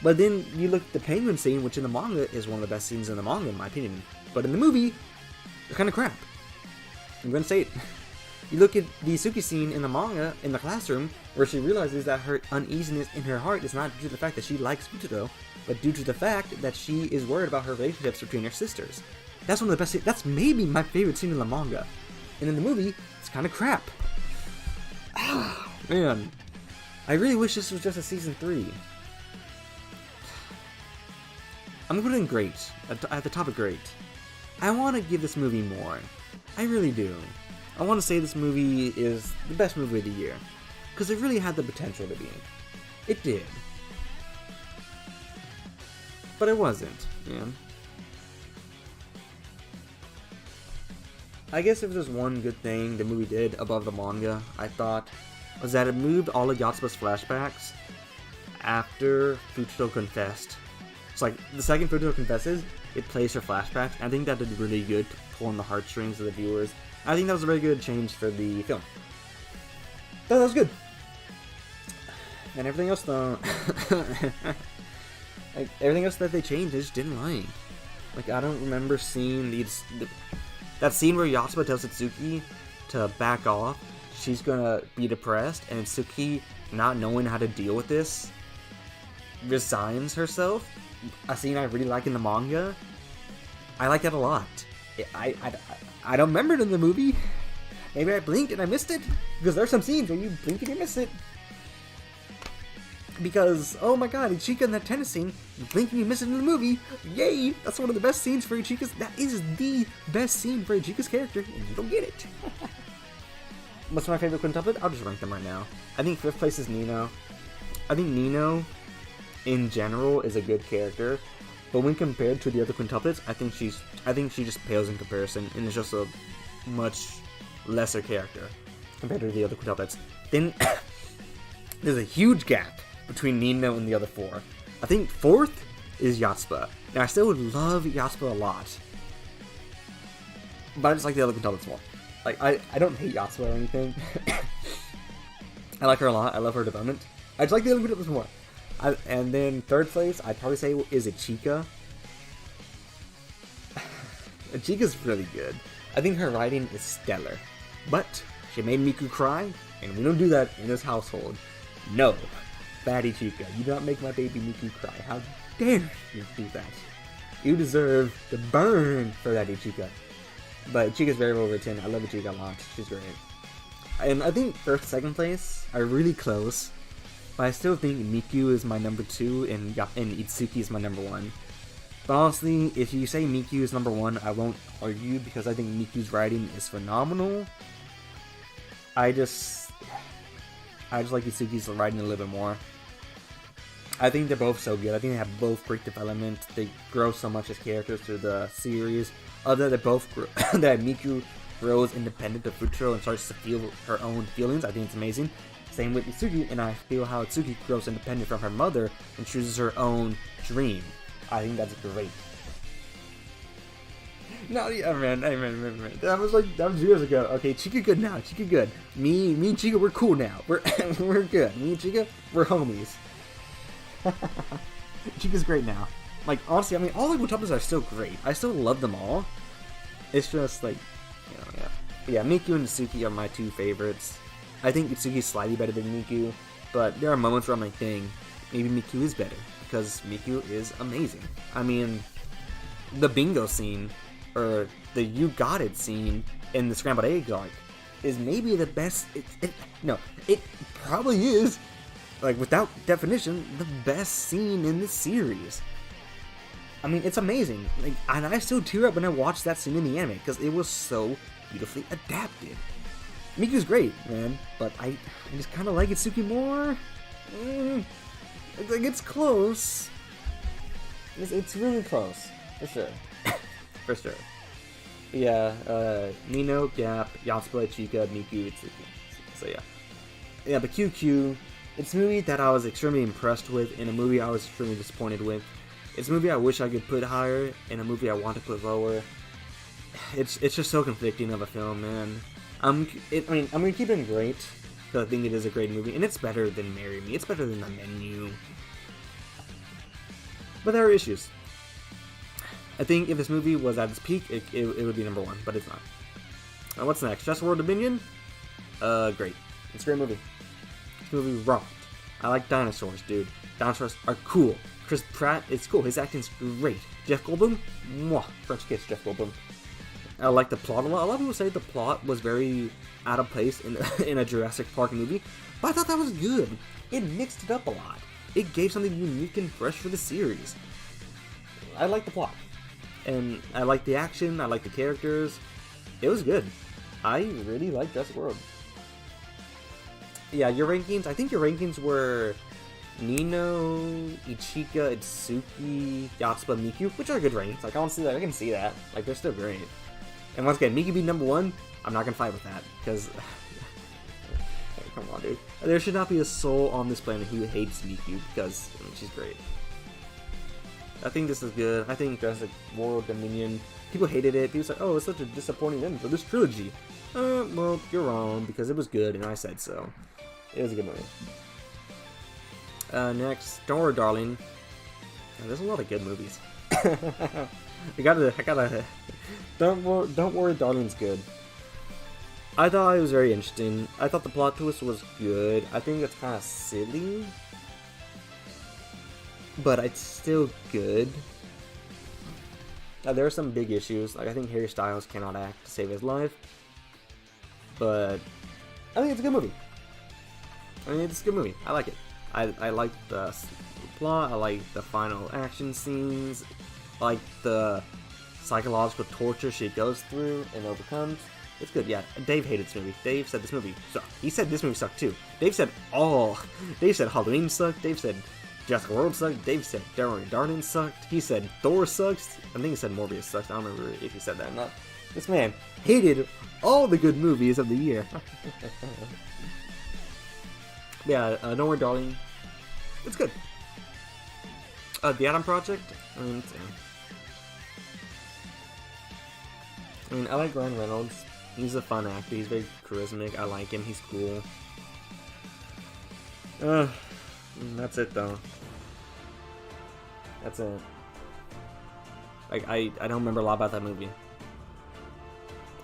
But then you look at the penguin scene, which in the manga is one of the best scenes in the manga, in my opinion. But in the movie, they're kind of crap. I'm gonna say it. You look at the Isuki scene in the manga, in the classroom, where she realizes that her uneasiness in her heart is not due to the fact that she likes Futuro, but due to the fact that she is worried about her relationships between her sisters. That's one of the best. That's maybe my favorite scene in the manga, and in the movie, it's kind of crap. Man, I really wish this was just a season 3. I'm putting great at the top of great. I want to give this movie more. I really do. I want to say this movie is the best movie of the year because it really had the potential to be. It did, but it wasn't. Yeah. I guess if there's one good thing the movie did above the manga, I thought, was that it moved all of Yotsuba's flashbacks after Futuro confessed. It's like, the second Futuro confesses, it plays her flashbacks, and I think that did really good to pull on the heartstrings of the viewers. I think that was a very good change for the film. That was good. And everything else, though, like, everything else that they changed, I just didn't like. Like, I don't remember seeing that scene where Yotsuba tells Itsuki to back off, she's gonna be depressed, and Itsuki, not knowing how to deal with this, resigns herself. A scene I really like in the manga. I like that a lot. I don't remember it in the movie. Maybe I blinked and I missed it, because there's some scenes where you blink and you miss it. Because, oh my god, Ichika in that tennis scene, you blink and you miss it in the movie. Yay! That's one of the best scenes for Ichika's. That is the best scene for Ichika's character, and you don't get it. What's my favorite quintuplet? I'll just rank them right now. I think 5th place is Nino. I think Nino, in general, is a good character, but when compared to the other quintuplets, I think she just pales in comparison, and is just a much lesser character compared to the other quintuplets. Then there's a huge gap between Nino and the other 4. I think 4th is Yotsuba. Now I still love Yotsuba a lot, but I just like the other quintuplets more. Like I don't hate Yotsuba or anything. I like her a lot. I love her development. I just like the other quintuplets more. And then 3rd place, I'd probably say is Ichika. Ichika's really good. I think her writing is stellar, but she made Miku cry, and we don't do that in this household. No, bad Ichika, you do not make my baby Miku cry. How dare you do that? You deserve to burn for that, Ichika. But Ichika's very well written. I love Ichika a lot. She's great. And I think 1st, 2nd place are really close, but I still think Miku is my number 2 and Itsuki is my number 1. But honestly, if you say Miku is number 1, I won't argue because I think Miku's writing is phenomenal. I just like Itsuki's writing a little bit more. I think they're both so good. I think they have both great development. They grow so much as characters through the series. Other than both that Miku grows independent of Futaro and starts to feel her own feelings. I think it's amazing. Same with Itsuki, and I feel how Itsuki grows independent from her mother and chooses her own dream. I think that's great. No, yeah, man. That was years ago. Okay, Chika good now. Chika good. Me and Chika, we're cool now. We're good. Me and Chika, we're homies. Chika's great now. Like, honestly, I mean, all the quintuplets are still great. I still love them all. It's just, like, you know, yeah. But yeah, Miku and Itsuki are my 2 favorites. I think Itsuki's slightly better than Miku, but there are moments where I'm like, dang, maybe Miku is better, because Miku is amazing. I mean, the bingo scene, or the You Got It scene in the Scrambled Egg arc, is maybe the best, it probably is, like, without definition, the best scene in the series. I mean, it's amazing. Like, and I still tear up when I watch that scene in the anime, because it was so beautifully adapted. Miku's great, man, but I just kind of like Itsuki more. Like, it's close. It's really close, for sure. For sure. Yeah, Nino, Gap, Yotsuba, Chika, Miku, Itsuki. So yeah. Yeah, but QQ, it's a movie that I was extremely impressed with, and a movie I was extremely disappointed with. It's a movie I wish I could put higher, and a movie I want to put lower. It's just so conflicting of a film, man. I'm gonna keep it great, because I think it is a great movie, and it's better than Marry Me. It's better than The Menu. But there are issues. I think if this movie was at its peak, it would be number 1, but it's not. What's next? Just World Dominion? Great. It's a great movie. This movie rocked. I like dinosaurs, dude. Dinosaurs are cool. Chris Pratt is cool. His acting's great. Jeff Goldblum? Mwah. French kiss, Jeff Goldblum. I like the plot a lot. A lot of people say the plot was very out of place in a Jurassic Park movie, but I thought that was good. It mixed it up a lot. It gave something unique and fresh for the series. I like the plot. And I like the action, I like the characters. It was good. I really like Jurassic World. Yeah, your rankings, I think your rankings were Nino, Ichika, Itsuki, Yotsuba, Miku, which are good rankings. Like, honestly, I can see that. Like, they're still great. And once again, Miku being number 1, I'm not gonna fight with that, because come on, dude. There should not be a soul on this planet who hates Miku, because she's great. I think this is good. I think Jurassic World Dominion, people hated it. People said, oh, it's such a disappointing end for this trilogy. Well, you're wrong, because it was good, and I said so. It was a good movie. Next, Don't Worry, Darling. Yeah, there's a lot of good movies. I gotta. Don't Worry, Darling's good. I thought it was very interesting. I thought the plot twist was good. I think it's kind of silly, but it's still good. There are some big issues. Like, I think Harry Styles cannot act to save his life, but I think it's a good movie. I mean, it's a good movie. I like it. I like the plot. I like the final action scenes. I like the psychological torture she goes through and overcomes. It's good, yeah. Dave hated this movie. Dave said this movie sucked. He said this movie sucked too. Dave said Halloween sucked. Dave said Jurassic World sucked. Dave said Darwin sucked. He said Thor sucks. I think he said Morbius sucked. I don't remember if he said that or not. This man hated all the good movies of the year. Yeah, Don't Worry Darling. It's good. The Adam Project. I mean, I like Ryan Reynolds. He's a fun actor. He's very charismatic. I like him. He's cool. That's it though. That's it. Like I don't remember a lot about that movie.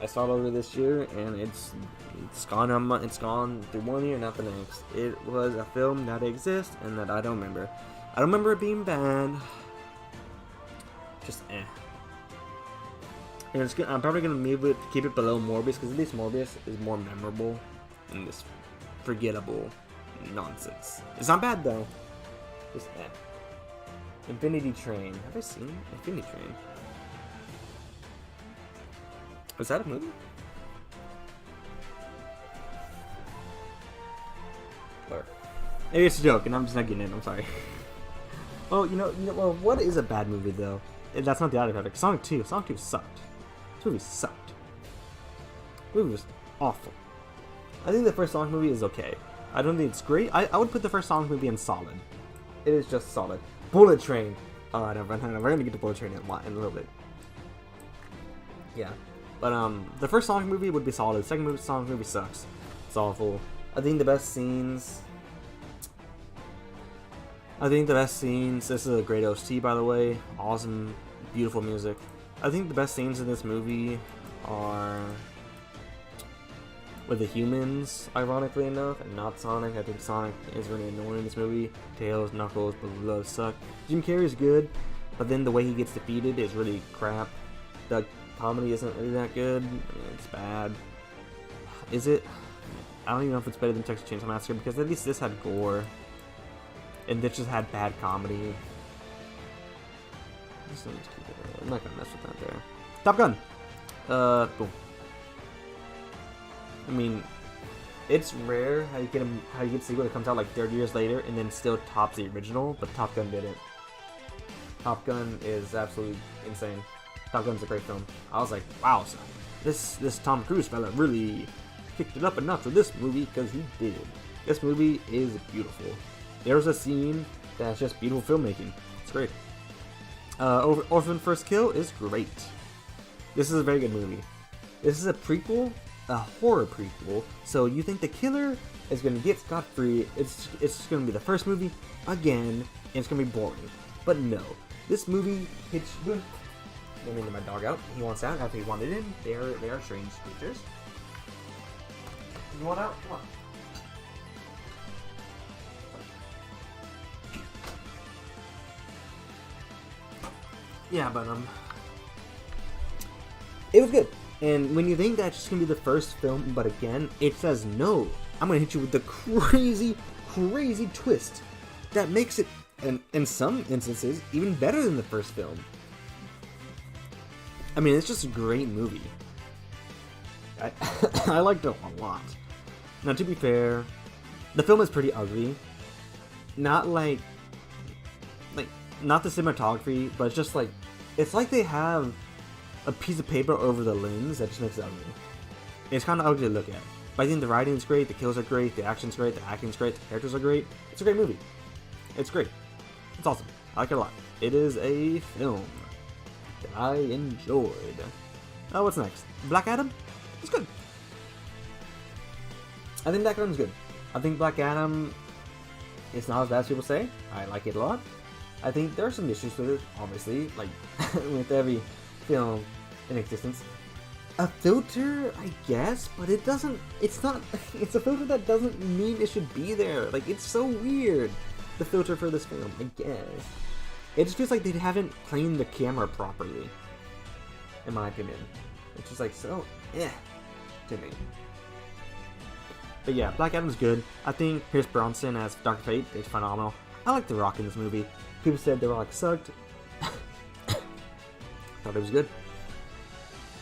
I saw it over this year, and it's gone. It's gone through 1 year, not the next. It was a film that exists and that I don't remember. I don't remember it being bad. Just And it's good. I'm probably gonna keep it below Morbius, because at least Morbius is more memorable than this forgettable nonsense. It's not bad though. Just Infinity Train. Have I seen Infinity Train? Was that a movie? Or maybe it's a joke, and I'm just not getting it. I'm sorry. Oh, well, what is a bad movie though? That's not the Adam Project. Sonic 2. Sonic 2 sucked. This movie sucked. The movie was awful. I think the first Sonic movie is okay. I don't think it's great. I would put the first Sonic movie in solid. It is just solid. Bullet Train. Oh, no, we're gonna get to Bullet Train in a little bit. Yeah. But the first Sonic movie would be solid. The second Sonic movie sucks. It's awful. I think the best scenes. This is a great OST, by the way. Awesome, beautiful music. I think the best scenes in this movie are with the humans, ironically enough, and not Sonic. I think Sonic is really annoying in this movie. Tails, Knuckles, both suck. Jim Carrey is good, but then the way he gets defeated is really crap. The comedy isn't really that good. It's bad. Is it? I don't even know if it's better than Texas Chainsaw Massacre, because at least this had gore, and this just had bad comedy. I'm not gonna mess with that there. Top Gun. Boom. I mean, it's rare how you get a sequel that comes out like 30 years later and then still tops the original, but Top Gun didn't. Top Gun is absolutely insane. Top Gun's a great film. I was like, wow, so this Tom Cruise fella really kicked it up a notch for this movie, because he did. This movie is beautiful. There's a scene that's just beautiful filmmaking. It's great. Orphan First Kill is great. This is a very good movie. This is a prequel, a horror prequel. So you think the killer is going to get scot-free. It's just going to be the first movie again, and it's going to be boring. But no. This movie hits you. Let me let my dog out. He wants out after he wanted in. They are strange creatures. You want out? Come on. Yeah, but it was good. And when you think that's just gonna be the first film, but again, it says no. I'm gonna hit you with the crazy twist that makes it, in some instances, even better than the first film. I mean, it's just a great movie. I liked it a lot. Now, to be fair, the film is pretty ugly. Not not the cinematography, but it's just like, it's like they have a piece of paper over the lens that just makes it ugly. It's kind of ugly to look at. But I think the writing is great, the kills are great, the action's great, the acting's great, the characters are great. It's a great movie. It's great. It's awesome. I like it a lot. It is a film that I enjoyed. Oh, what's next? Black Adam? It's good. I think Black Adam's good. I think Black Adam is not as bad as people say. I like it a lot. I think there are some issues with it, obviously, like with every film in existence. A filter, I guess, but it's not, it's a filter that doesn't mean it should be there. Like, it's so weird, the filter for this film, I guess. It just feels like they haven't cleaned the camera properly, in my opinion. It's just like, so, to me. But yeah, Black Adam's good. I think Pierce Bronson as Dr. Fate is phenomenal. I like The Rock in this movie. People said The Rock sucked. Thought it was good.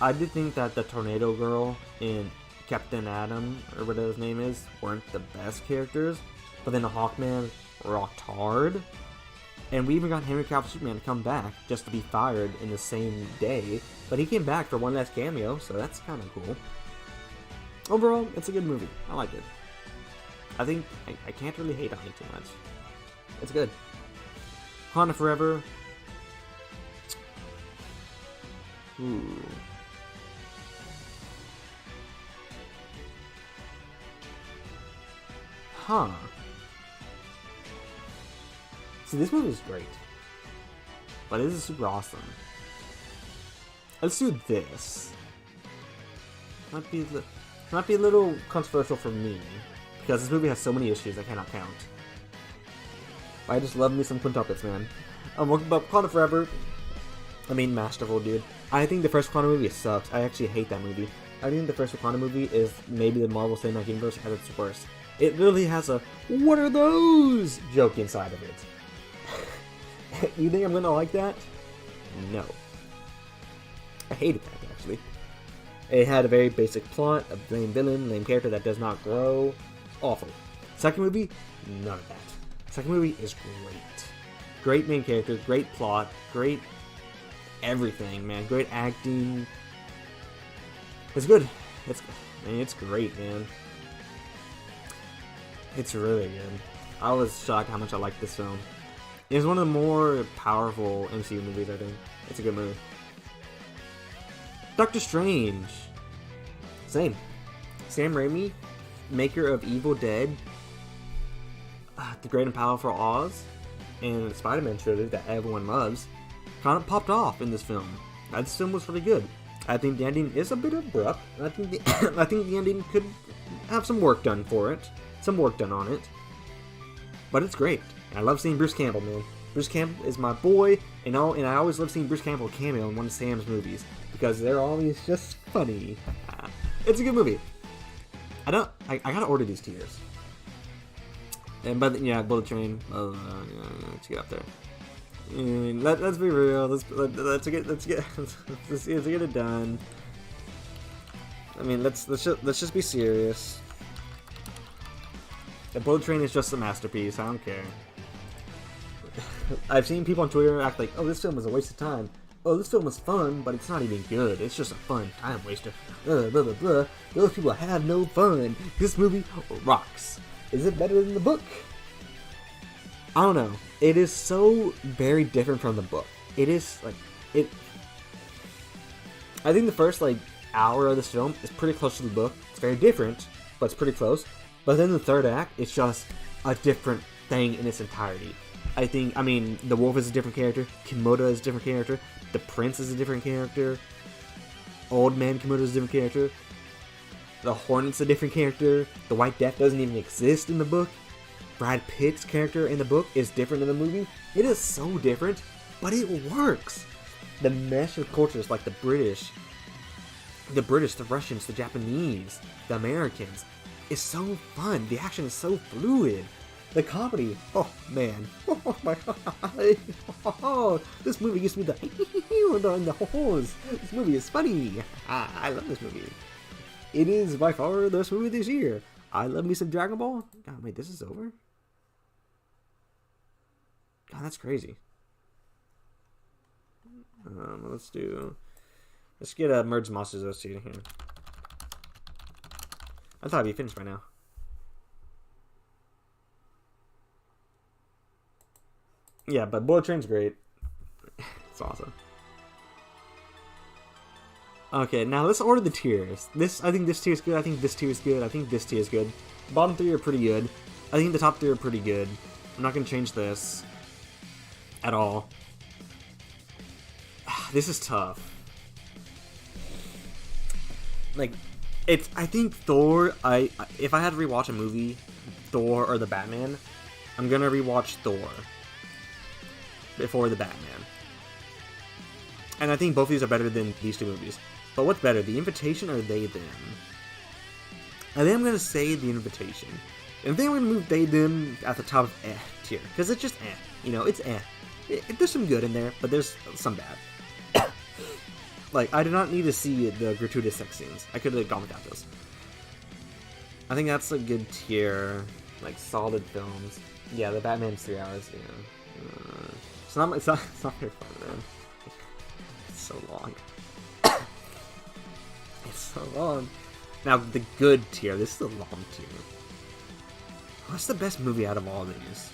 I did think that the Tornado Girl in Captain Atom, or whatever his name is, weren't the best characters. But then the Hawkman rocked hard. And we even got Henry Cavill Superman to come back just to be fired in the same day. But he came back for one last cameo, so that's kind of cool. Overall, it's a good movie. I like it. I think I can't really hate on it too much. It's good. Wakanda Forever. Ooh. Huh. See, this movie is great. But this is super awesome. Let's do this. Might be a little controversial for me. Because this movie has so many issues I cannot count. I just love me some quintuplets, man. Wakanda Forever. I mean, masterful, dude. I think the first Wakanda movie sucks. I actually hate that movie. I think the first Wakanda movie is maybe the Marvel Cinematic Universe at its worst. It really has a "what are those?" joke inside of it. You think I'm gonna like that? No. I hated that, actually. It had a very basic plot, a lame villain, lame character that does not grow. Awful. Second movie, none of that. Second movie is great. Great main character, great plot, great everything, man. Great acting. It's good. It's great, man. It's really good. I was shocked how much I liked this film. It's one of the more powerful MCU movies, I think. It's a good movie. Doctor Strange. Same. Sam Raimi, maker of Evil Dead, The Great and Powerful Oz, and the Spider-Man trilogy that everyone loves, kind of popped off in this film. This film was really good. I think the ending is a bit abrupt. I think the ending could have some work done for it. Some work done on it. But it's great. And I love seeing Bruce Campbell, man. Bruce Campbell is my boy, and I always love seeing Bruce Campbell cameo in one of Sam's movies because they're always just funny. It's a good movie. I gotta order these tiers. But yeah, Bullet Train. Let's get up there. Let's be real. Let's get it done. I mean, let's just be serious. The Bullet Train is just a masterpiece. I don't care. I've seen people on Twitter act like, "Oh, this film was a waste of time. Oh, this film was fun, but it's not even good. It's just a fun time waster." Blah blah blah. Those people have no fun. This movie rocks. Is it better than the book? I don't know. It is so very different from the book. It is like it. I think the first hour of this film is pretty close to the book. It's very different, but it's pretty close. But then the third act, it's just a different thing in its entirety. I mean, the wolf is a different character. Kimoda is a different character. The prince is a different character. Old man Kimoda is a different character. The Hornet's a different character. The White Death doesn't even exist in the book. Brad Pitt's character in the book is different in the movie. It is so different, but it works. The mesh of cultures like the British, the Russians, the Japanese, the Americans is so fun. The action is so fluid. The comedy, oh man, oh my god, oh, this movie gives me the holes. This movie is funny. I love this movie. It is by far the best movie this year. I love me some Dragon Ball. God, wait, this is over? God, that's crazy. Let's get a Merge Monsters OC in here. I thought I'd be finished by now. Yeah, but Bullet Train's great. It's awesome. Okay, now let's order the tiers. I think this tier is good. I think this tier is good. I think this tier is good. The bottom three are pretty good. I think the top three are pretty good. I'm not gonna change this at all. This is tough. I think Thor. If I had to rewatch a movie, Thor or the Batman, I'm gonna rewatch Thor before the Batman. And I think both of these are better than these two movies. But what's better, The Invitation or They Them? And then I'm gonna say The Invitation. And then I'm gonna move they them at the top of tier, because it's just you know, it's there's some good in there, but there's some bad. Like, I do not need to see the gratuitous sex scenes. I could have gone without those. I think that's a good tier, like solid films. Yeah, the Batman's 3 hours. Yeah, it's not very fun, man. It's so long. It's so long. Now the good tier. This is the long tier. What's the best movie out of all these?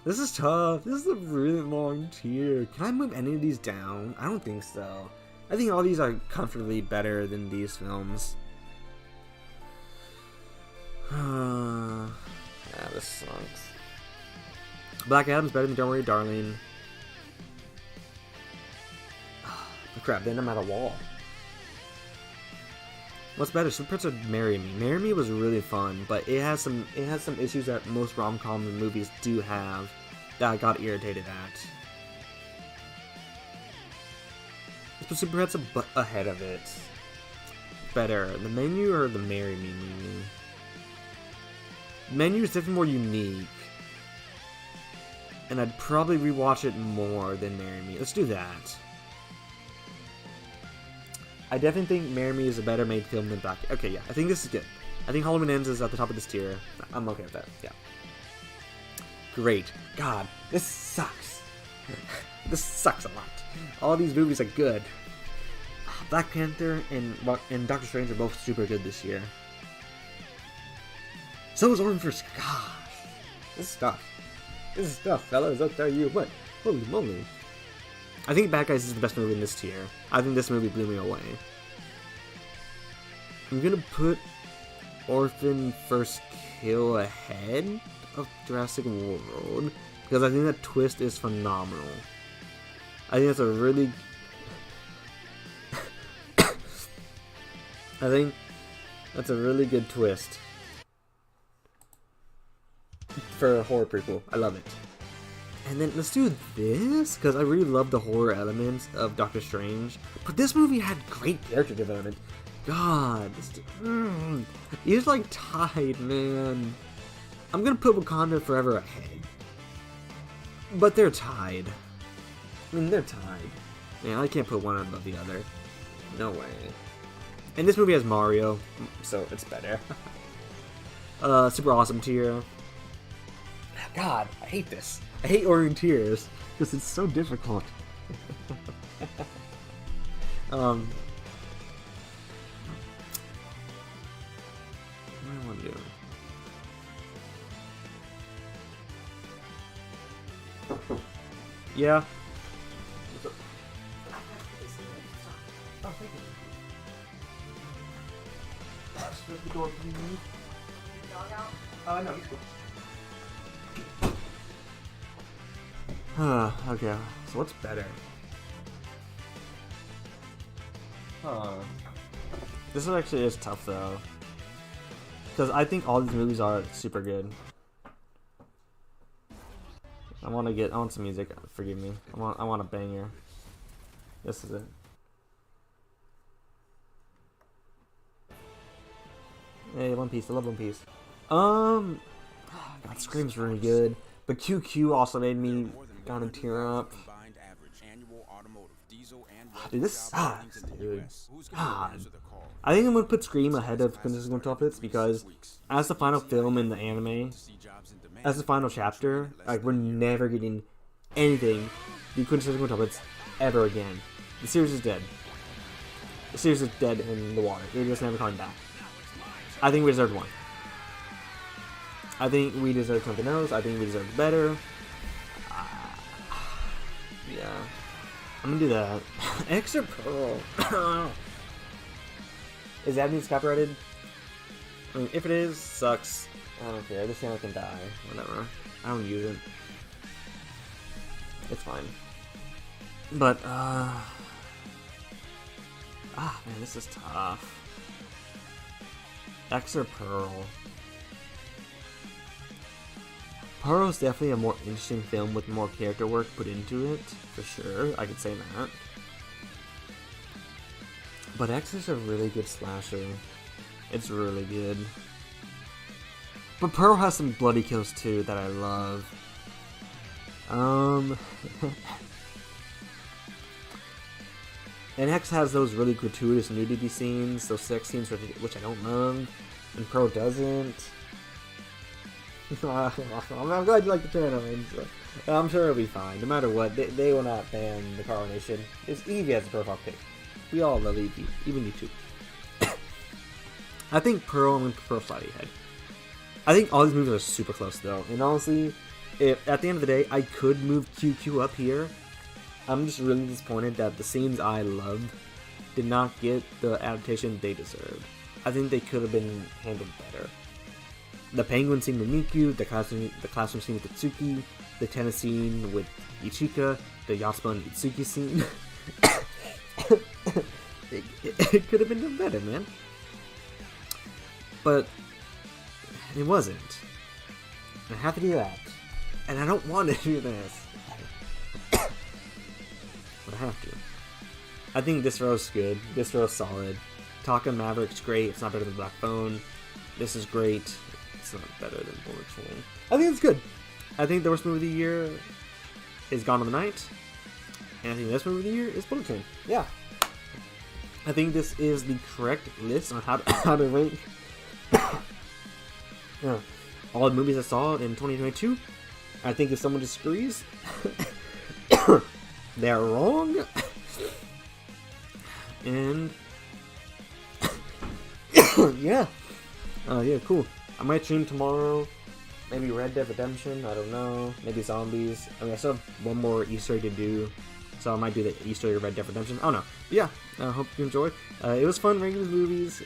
This is tough. This is a really long tier. Can I move any of these down? I don't think so. I think all these are comfortably better than these films. Yeah, this sucks. Black Adam's better than Don't Worry, Darling. Oh, crap, then I'm at a wall. What's better, Super Pets or Marry Me? Marry Me was really fun, but it has some issues that most rom-com movies do have that I got irritated at. But Super Pets ahead of it. Better, the Menu or the Marry Me movie? Menu is definitely more unique, and I'd probably rewatch it more than Marry Me. Let's do that. I definitely think Marry Me is a better made film than Black. Okay, yeah, I think this is good. I think Halloween Ends is at the top of this tier. I'm okay with that. Yeah. Great. God, this sucks. This sucks a lot. All these movies are good. Black Panther and Doctor Strange are both super good this year. So is Orange First. Gosh, this is tough. This is tough, fellas. I'll tell you what. Holy moly. I think Bad Guys is the best movie in this tier. I think this movie blew me away. I'm gonna put Orphan First Kill ahead of Jurassic World because I think that twist is phenomenal. I think that's a really I think that's a really good twist for a horror prequel. I love it. And then let's do this, because I really love the horror elements of Doctor Strange. But this movie had great character development. God, he's like tied, man. I'm gonna put Wakanda Forever ahead. But they're tied. I mean, they're tied. Man, I can't put one above the other. No way. And this movie has Mario, so it's better. Super awesome tier. God, I hate this. I hate ordering tiers because it's so difficult. What do I want to do? Yeah. Oh, thank you. The door, please. Dog out? No, he's cool. Okay, so what's better? This actually is tough though, because I think all these movies are super good. I want some music. Forgive me. I want a banger. This is it. Hey, One Piece. I love One Piece. God, Scream's really good, but QQ also made me kind of tear up. Dude, this sucks, dude. God. I think I'm gonna put Scream ahead of Quintessential Twilights because as the final film in the anime, as the final chapter, like, we're never getting anything the Quintessential Twilights ever again. The series is dead. The series is dead in the water. They're just never coming back. I think we deserved one. I think we deserve something else. I think we deserve better. Yeah. I'm gonna do that. Extra Pearl. Is that news copyrighted? I mean, if it is, sucks. I don't care. This channel can die. Whatever. I don't use it. It's fine. But, man, this is tough. Extra Pearl. Pearl's definitely a more interesting film with more character work put into it, for sure. I could say that. But X is a really good slasher. It's really good. But Pearl has some bloody kills too that I love. And X has those really gratuitous nudity scenes, those sex scenes which I don't love, and Pearl doesn't. I'm glad you like the channel, and I'm sure it'll be fine. No matter what, they will not ban the Coronation. It's Evie as a profile pick. We all love Evie, even you too. I think Pearl, I'm going to prefer slightly ahead. I think all these movies are super close though, and honestly, if at the end of the day I could move QQ up here, I'm just really disappointed that the scenes I loved did not get the adaptation they deserved. I think they could have been handled better. The penguin scene with Miku, the classroom scene with Itsuki, the tennis scene with Ichika, the Yasuo and Itsuki scene. it could have been done better, man. But it wasn't. I have to do that. And I don't want to do this. But I have to. I think this row's good. This row's solid. Taka Maverick's great. It's not better than Black Phone. This is great. It's not better than Bullet Train. I think it's good. I think the worst movie of the year is Gone on the Night. And I think the best movie of the year is Bullet Train. Yeah. I think this is the correct list on how to rank all the movies I saw in 2022. I think if someone disagrees, they're wrong. And yeah. Yeah, cool. I might stream tomorrow. Maybe Red Dead Redemption. I don't know. Maybe Zombies. I mean, I still have one more Easter egg to do. So I might do the Easter egg of Red Dead Redemption. I don't know. But yeah, I hope you enjoyed. It was fun ranking the movies.